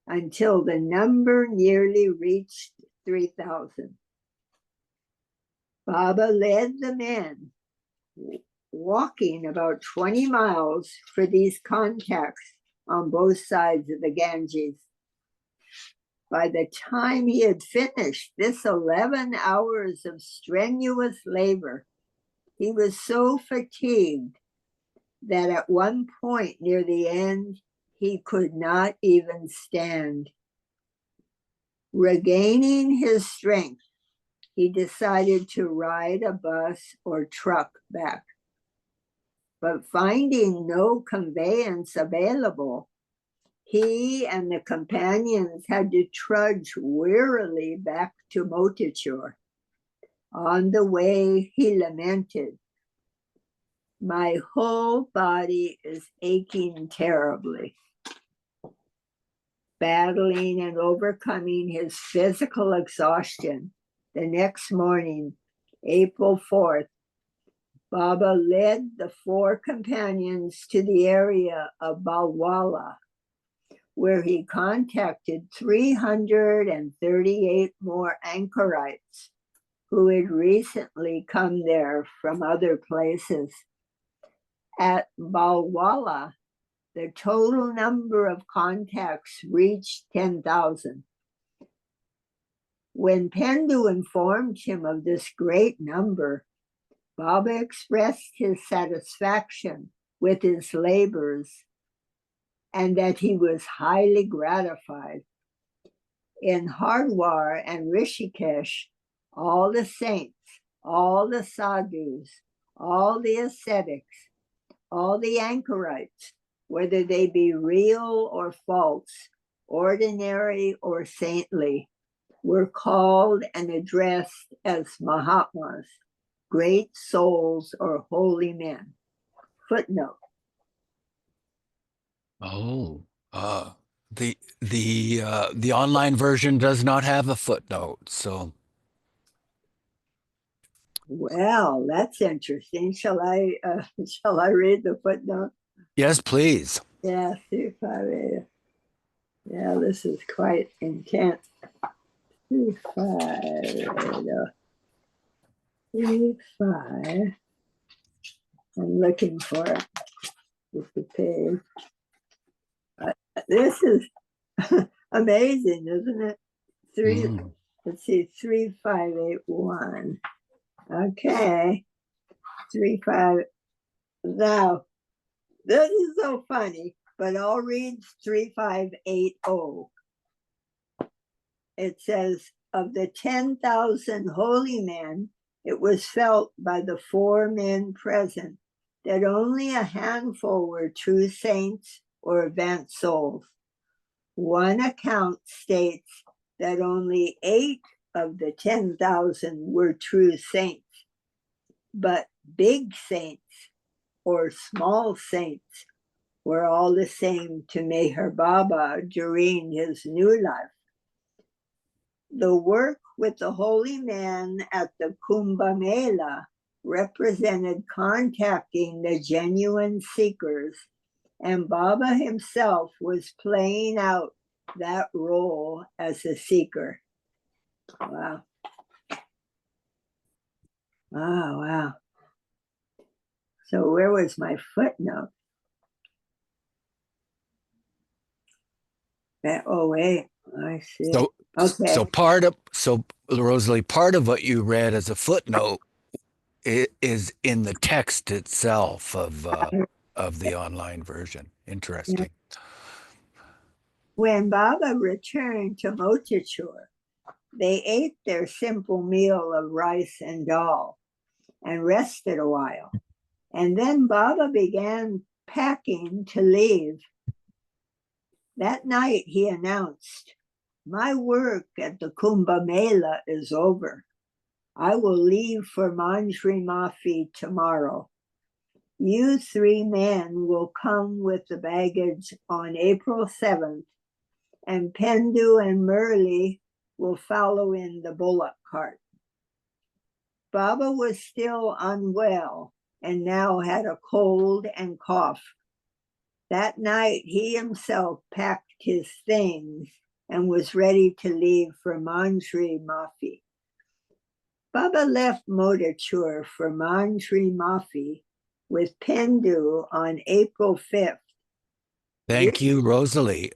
Speaker 2: until the number nearly reached 3,000. Baba led the men, walking about 20 miles for these contacts on both sides of the Ganges. By the time he had finished this 11 hours of strenuous labor, he was so fatigued that at one point near the end, he could not even stand. Regaining his strength, he decided to ride a bus or truck back. But finding no conveyance available, he and the companions had to trudge wearily back to Motachur. On the way, he lamented, "My whole body is aching terribly." Battling and overcoming his physical exhaustion, the next morning, April 4th, Baba led the 4 companions to the area of Balwala, where he contacted 338 more anchorites who had recently come there from other places. At Balwala, the total number of contacts reached 10,000. When Pendu informed him of this great number, Baba expressed his satisfaction with his labors and that he was highly gratified. In Hardwar and Rishikesh, all the saints, all the sadhus, all the ascetics, all the anchorites, whether they be real or false, ordinary or saintly, were called and addressed as Mahatmas, great souls or holy men. Footnote.
Speaker 1: Oh, the online version does not have a footnote, so
Speaker 2: Well, that's interesting. Shall I shall I read the footnote?
Speaker 1: Yes, please.
Speaker 2: Yeah, 358. Yeah, this is quite intense. 358. 35. I'm looking for it. Just the page. This is amazing, isn't it?
Speaker 1: Mm.
Speaker 2: Let's see, 3581. Okay. 35. Now, this is so funny, but I'll read 3580. It says, of the 10,000 holy men, it was felt by the 4 men present that only a handful were true saints or advanced souls. One account states that only 8 of the 10,000 were true saints, but big saints or small saints were all the same to Meher Baba during his new life. The work with the holy man at the Kumbh Mela represented contacting the genuine seekers, and Baba himself was playing out that role as a seeker. Wow. Oh, wow. So where was my footnote? Oh, wait, I see.
Speaker 1: So,
Speaker 2: Okay.
Speaker 1: so Rosalie, part of what you read as a footnote is in the text itself of the online version. Interesting.
Speaker 2: When Baba returned to Motichur, they ate their simple meal of rice and dal and rested a while. And then Baba began packing to leave. That night he announced, my work at the Kumbh Mela is over. I will leave for Manjri Mafi tomorrow. You 3 men will come with the baggage on April 7th, and Pendu and Murli will follow in the bullock cart. Baba was still unwell and now had a cold and cough. That night he himself packed his things and was ready to leave for Manjri Mafi. Baba left Motichur for Manjri Mafi with Pendu on April 5th.
Speaker 1: Thank you, Rosalie.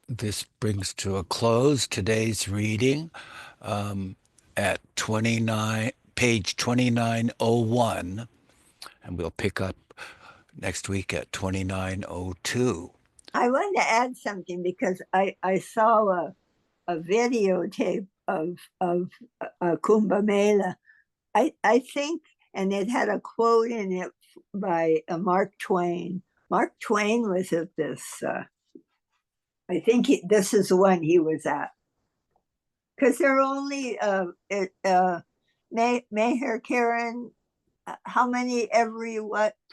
Speaker 1: This brings to a close today's reading at page 2901, and we'll pick up next week at 2902.
Speaker 2: I want to add something because I saw a videotape of Kumbh Mela. I think, and it had a quote in it by Mark Twain. Mark Twain was at this. I think this is the one he was at, because they're only Meher Karen. How many every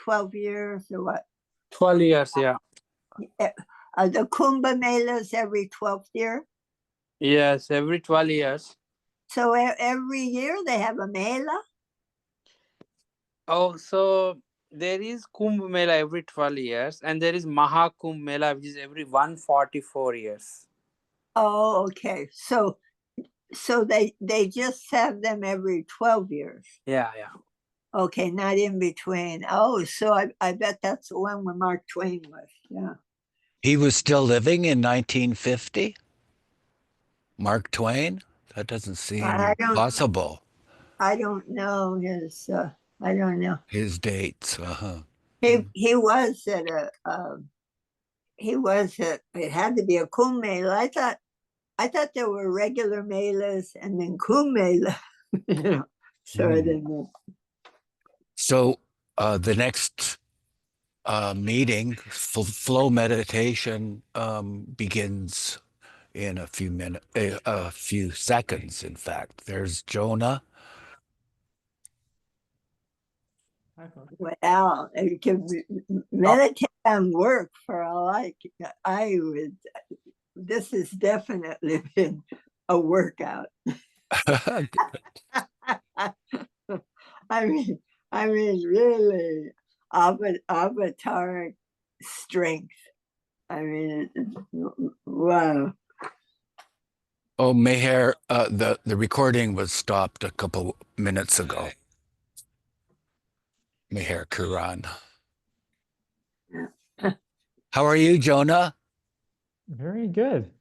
Speaker 2: 12 years or what?
Speaker 3: 12 years, yeah.
Speaker 2: The Kumbh Melas every 12th year.
Speaker 3: Yes, every 12 years.
Speaker 2: So every year they have a Mela?
Speaker 3: Oh, so there is Kumbh Mela every 12 years, and there is Maha Kumbh Mela, which is every 144 years.
Speaker 2: Oh, okay. So they just have them every 12 years.
Speaker 3: Yeah.
Speaker 2: Okay, not in between. Oh, so I bet that's the one where Mark Twain was. Yeah.
Speaker 1: He was still living in 1950? Mark Twain? That doesn't seem possible.
Speaker 2: I don't know his. I don't know
Speaker 1: his dates.
Speaker 2: He was at It had to be a Kumbh Mela. I thought there were regular melas and then Kumbh Mela. So I didn't know.
Speaker 1: So the next meeting, flow meditation, begins in a few seconds. In fact, there's Jonah.
Speaker 2: Well, you can meditate on work for all I would. This has definitely been a workout. I mean, really, avatar strength. I mean, wow.
Speaker 1: Oh, Meher, the recording was stopped a couple minutes ago. Meher Kuran. How are you, Jonah?
Speaker 5: Very good.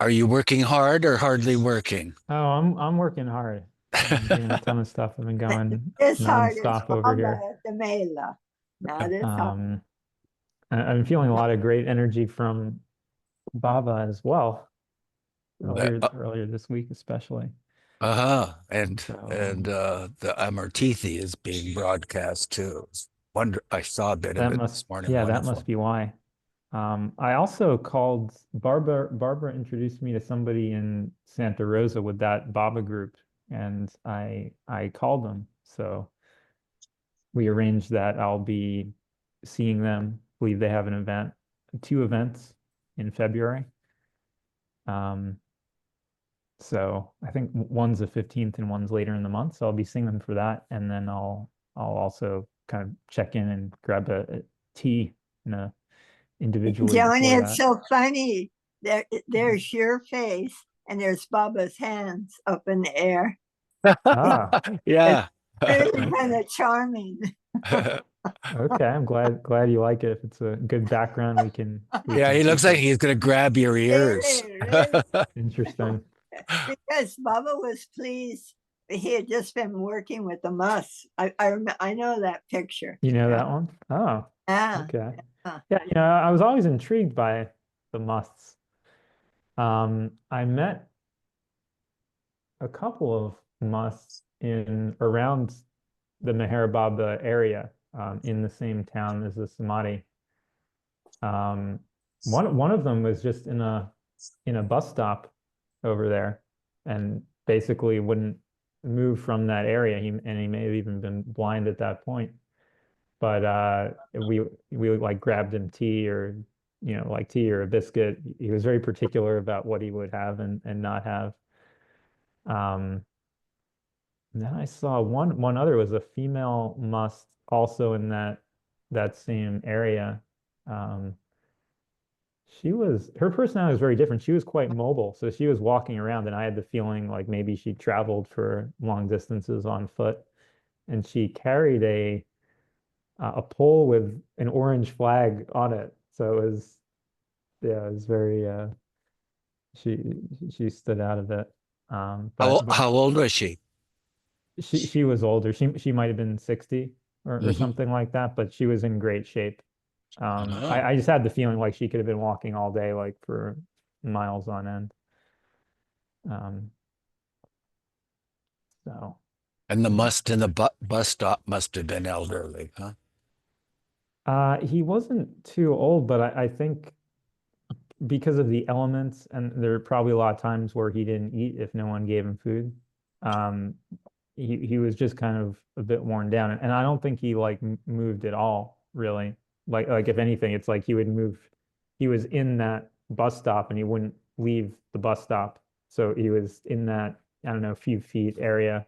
Speaker 1: Are you working hard or hardly working?
Speaker 5: Oh, I'm working hard. I'm doing a ton of stuff. I've been going
Speaker 2: This heart is
Speaker 5: nonstop over
Speaker 2: Baba
Speaker 5: here.
Speaker 2: at the Mela. Now this heart.
Speaker 5: I'm feeling a lot of great energy from Baba as well. Earlier this week, especially.
Speaker 1: Uh-huh.
Speaker 5: So,
Speaker 1: The Amartithi is being broadcast too. I saw a bit of it this morning.
Speaker 5: yeah, that
Speaker 1: Wonderful.
Speaker 5: must be why. I also called Barbara. Barbara introduced me to somebody in Santa Rosa with that Baba group, and I called them. So we arranged that I'll be seeing them. I believe they have an event, 2 events in February. So I think one's the 15th and one's later in the month. So I'll be seeing them for that, and then I'll also kind of check in and grab a tea in a individually
Speaker 2: Joni,
Speaker 5: before
Speaker 2: it's
Speaker 5: that.
Speaker 2: so funny. There's your face and there's Baba's hands up in the air.
Speaker 5: Ah,
Speaker 1: Yeah.
Speaker 2: Really kind of charming.
Speaker 5: okay. I'm glad you like it. If it's a good background, we can
Speaker 1: Yeah, he looks
Speaker 5: keep
Speaker 1: like
Speaker 5: it.
Speaker 1: he's gonna grab your ears.
Speaker 2: Really.
Speaker 5: Interesting.
Speaker 2: Because Baba was pleased. He had just been working with the Mus. I know that picture.
Speaker 5: You know that one? Oh,
Speaker 2: Yeah.
Speaker 5: okay.
Speaker 2: Yeah.
Speaker 5: Yeah, I was always intrigued by the musts. I met a couple of musts in around the Meher Baba area, in the same town as the Samadhi. One of them was just in a bus stop over there, and basically wouldn't move from that area. He may have even been blind at that point. But we like grabbed him tea, or like tea or a biscuit. He was very particular about what he would have and not have. Um, and then I saw one other was a female must also in that same area. Um, her personality was very different. She was quite mobile, so she was walking around, and I had the feeling like maybe she traveled for long distances on foot, and she carried a pole with an orange flag on it. So it was very she she stood out of it. But
Speaker 1: How old was she?
Speaker 5: she was older. She might have been 60 or
Speaker 1: Mhm.
Speaker 5: something like that, but she was in great shape.
Speaker 1: Oh.
Speaker 5: I just had the feeling like she could have been walking all day, like for miles on end. Um, so
Speaker 1: And the must in the bus stop must have been elderly, huh?
Speaker 5: he wasn't too old, but I think because of the elements, and there are probably a lot of times where he didn't eat if no one gave him food. Um, he was just kind of a bit worn down, and I don't think he like moved at all, really. Like if anything, it's like he would move. He was in that bus stop, and he wouldn't leave the bus stop. So he was in that, I don't know, few feet area,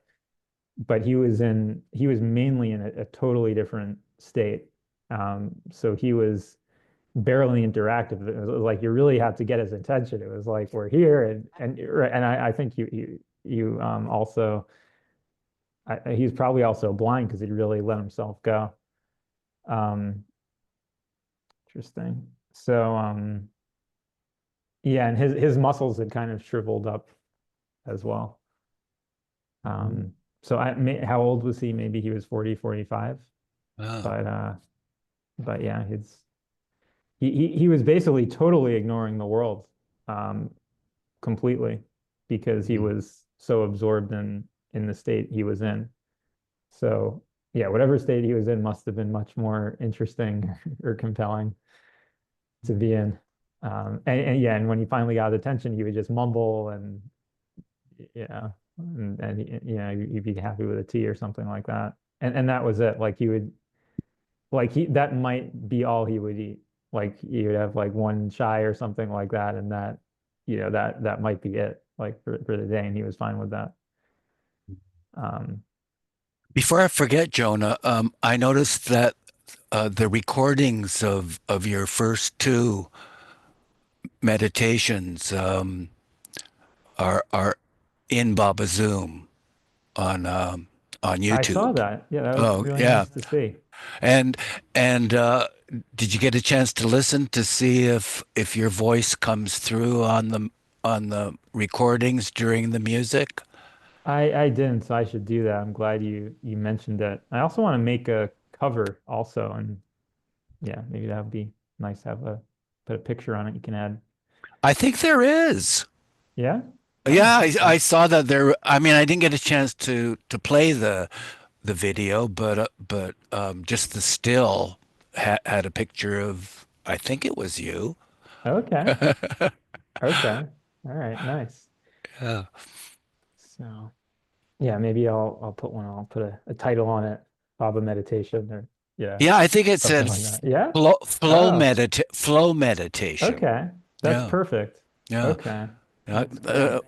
Speaker 5: but he was mainly in a totally different state. So he was barely interactive. It was like you really had to get his attention. It was like we're here, and I think you also he's probably also blind because he really let himself go. Um, Interesting. So yeah, and his muscles had kind of shriveled up as well. So how old was he? Maybe he was 40, 45.
Speaker 1: Oh.
Speaker 5: But yeah, he was basically totally ignoring the world, um, completely, because he was so absorbed in the state he was in. So yeah, whatever state he was in must have been much more interesting or compelling to be in. And yeah, and when he finally got attention, he would just mumble and yeah, he'd be happy with a tea or something like that. And that was it. Like he would that might be all he would eat. Like he would have like one chai or something like that, and that might be it, like for the day, and he was fine with that. Um,
Speaker 1: Before I forget, Jonah, I noticed that the recordings of your first two meditations are in Baba Zoom on
Speaker 5: I saw
Speaker 1: YouTube.
Speaker 5: that. Yeah, that was
Speaker 1: Oh,
Speaker 5: really
Speaker 1: yeah.
Speaker 5: nice to see.
Speaker 1: And and did you get a chance to listen to see if your voice comes through on the recordings during the music?
Speaker 5: I didn't, so I should do that. I'm glad you mentioned it. I also want to make a cover also, and yeah, maybe that would be nice to have a put a picture on it you can add.
Speaker 1: I think there is.
Speaker 5: Yeah?
Speaker 1: Yeah,
Speaker 5: Oh,
Speaker 1: I
Speaker 5: okay.
Speaker 1: saw that there. I mean, I didn't get a chance to play the video, but just the still had a picture of. I think it was you.
Speaker 5: Okay. Okay. All right, nice.
Speaker 1: Yeah.
Speaker 5: So yeah, maybe I'll put one, I'll put a title on it, Baba meditation or yeah,
Speaker 1: Yeah, I think it
Speaker 5: something
Speaker 1: said
Speaker 5: like that. Yeah? Oh,
Speaker 1: flow meditation.
Speaker 5: okay. That's
Speaker 1: Yeah,
Speaker 5: perfect.
Speaker 1: yeah.
Speaker 5: Okay.
Speaker 1: Uh,
Speaker 5: That's
Speaker 1: uh,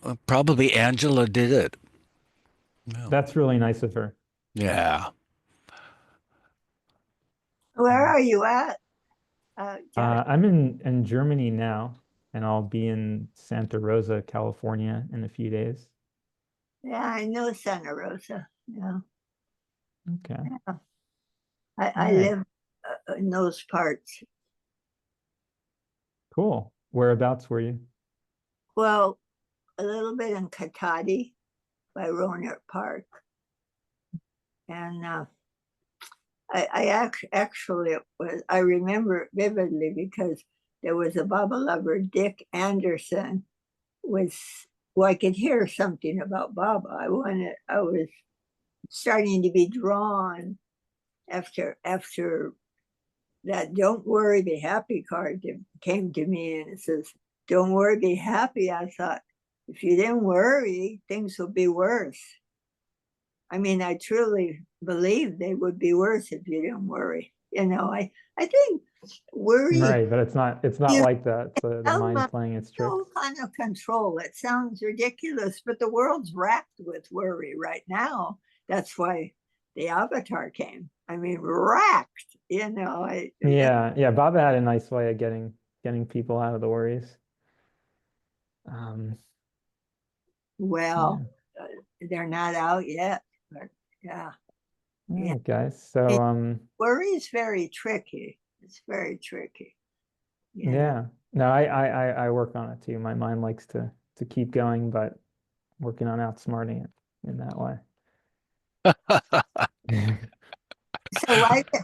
Speaker 5: great.
Speaker 1: Probably Angela did it. Yeah.
Speaker 5: That's really nice of her.
Speaker 1: Yeah.
Speaker 2: Where are you at, Josh?
Speaker 5: I'm in Germany now, and I'll be in Santa Rosa, California in a few days.
Speaker 2: Yeah, I know Santa Rosa. Yeah,
Speaker 5: Okay.
Speaker 2: yeah.
Speaker 5: All
Speaker 2: I
Speaker 5: right.
Speaker 2: live in those parts.
Speaker 5: Cool. Whereabouts were you?
Speaker 2: Well, a little bit in Katati by Rohnert Park. And actually, it was, I remember it vividly because there was a Baba lover, Dick Anderson, was, well, I could hear something about Baba. I was starting to be drawn after that "Don't worry, be happy" card came to me, and it says, "Don't worry, be happy." I thought, if you didn't worry, things would be worse. I mean, I truly believe they would be worse if you didn't worry. I think worry
Speaker 5: Right, but it's not
Speaker 2: you
Speaker 5: like that. It's the
Speaker 2: some
Speaker 5: mind playing its tricks.
Speaker 2: kind of control. It sounds ridiculous, but the world's racked with worry right now. That's why the avatar came. I mean, racked.
Speaker 5: Yeah, yeah. Baba had a nice way of getting people out of the worries. Um,
Speaker 2: Well,
Speaker 5: yeah.
Speaker 2: uh, they're not out yet, but yeah,
Speaker 5: All
Speaker 2: yeah.
Speaker 5: right, guys. So
Speaker 2: It, worry is very tricky. It's very tricky. You know.
Speaker 5: yeah. No, I work on it too. My mind likes to keep going, but working on outsmarting it in that way.
Speaker 2: So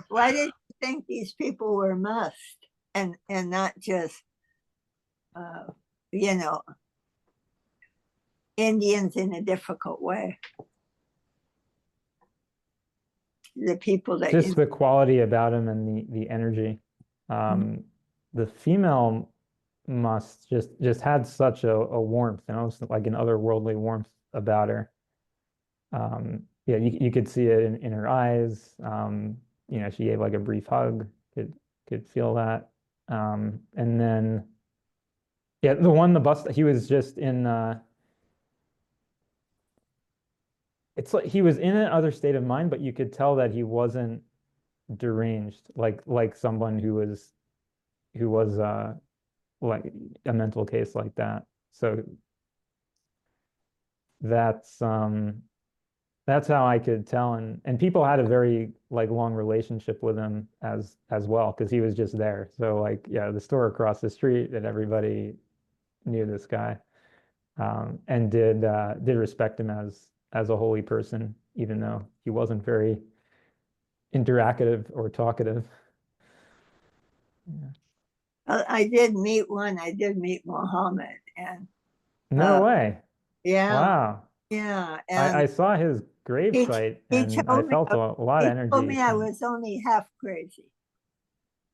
Speaker 2: why did you think these people were must and not just uh, you know Indians in a difficult way? The people that
Speaker 5: Just the quality about him and the energy. Um, the female must just had such a warmth and almost like an otherworldly warmth about her. Yeah, you could see it in her eyes. She gave like a brief hug. Could feel that. And then yeah, the bus he was just in. It's like he was in another state of mind, but you could tell that he wasn't deranged, like someone who was like a mental case like that. So that's um that's how I could tell, and people had a very like long relationship with him as well because he was just there. So like yeah, the store across the street and everybody knew this guy, and did respect him as a holy person, even though he wasn't very interactive or talkative. Yeah.
Speaker 2: I did meet one. I did meet Muhammad, and
Speaker 5: No
Speaker 2: uh,
Speaker 5: way.
Speaker 2: yeah,
Speaker 5: Wow.
Speaker 2: yeah,
Speaker 5: I
Speaker 2: and
Speaker 5: saw his grave
Speaker 2: he
Speaker 5: site
Speaker 2: he
Speaker 5: and I
Speaker 2: told me
Speaker 5: felt a lot of
Speaker 2: he told
Speaker 5: energy
Speaker 2: me I
Speaker 5: from
Speaker 2: was only half crazy.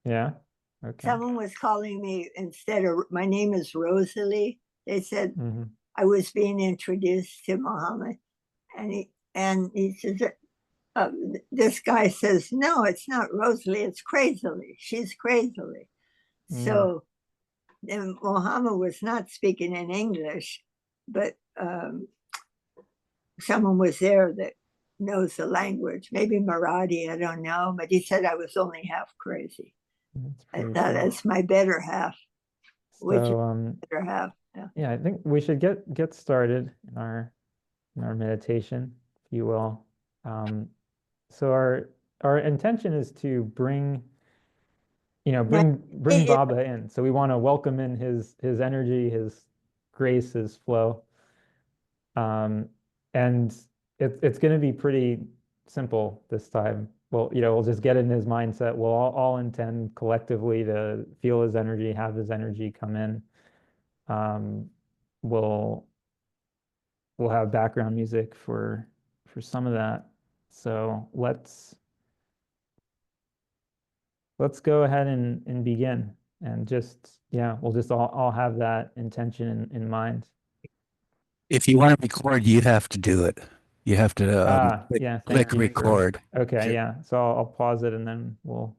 Speaker 5: yeah. Okay.
Speaker 2: Someone was calling me instead of my name is Rosalie. They said
Speaker 5: Hmm.
Speaker 2: I was being introduced to Muhammad, and he says, this guy says, no, it's not Rosalie, it's Crazily. She's Crazily.
Speaker 5: Mm.
Speaker 2: So then Muhammad was not speaking in English, but someone was there that knows the language. Maybe Marathi, I don't know, but he said I was only half crazy.
Speaker 5: That's
Speaker 2: And
Speaker 5: pretty
Speaker 2: that
Speaker 5: cool.
Speaker 2: is my better half, which is
Speaker 5: So,
Speaker 2: better half. Yeah.
Speaker 5: yeah, I think we should get started in our meditation, if you will. So our intention is to bring,
Speaker 2: Now,
Speaker 5: bring Baba in. So we want to welcome in his energy, his grace, his flow. And it's going to be pretty simple this time. Well, we'll just get in his mindset. We'll all intend collectively to feel his energy, have his energy come in. We'll have background music for some of that. So let's go ahead and begin. And just, yeah, we'll just all have that intention in mind.
Speaker 1: If you want to record, you have to do it. You have to
Speaker 5: Yeah,
Speaker 1: click
Speaker 5: thank you.
Speaker 1: record.
Speaker 5: Okay,
Speaker 1: Sure.
Speaker 5: yeah. So I'll pause it and then we'll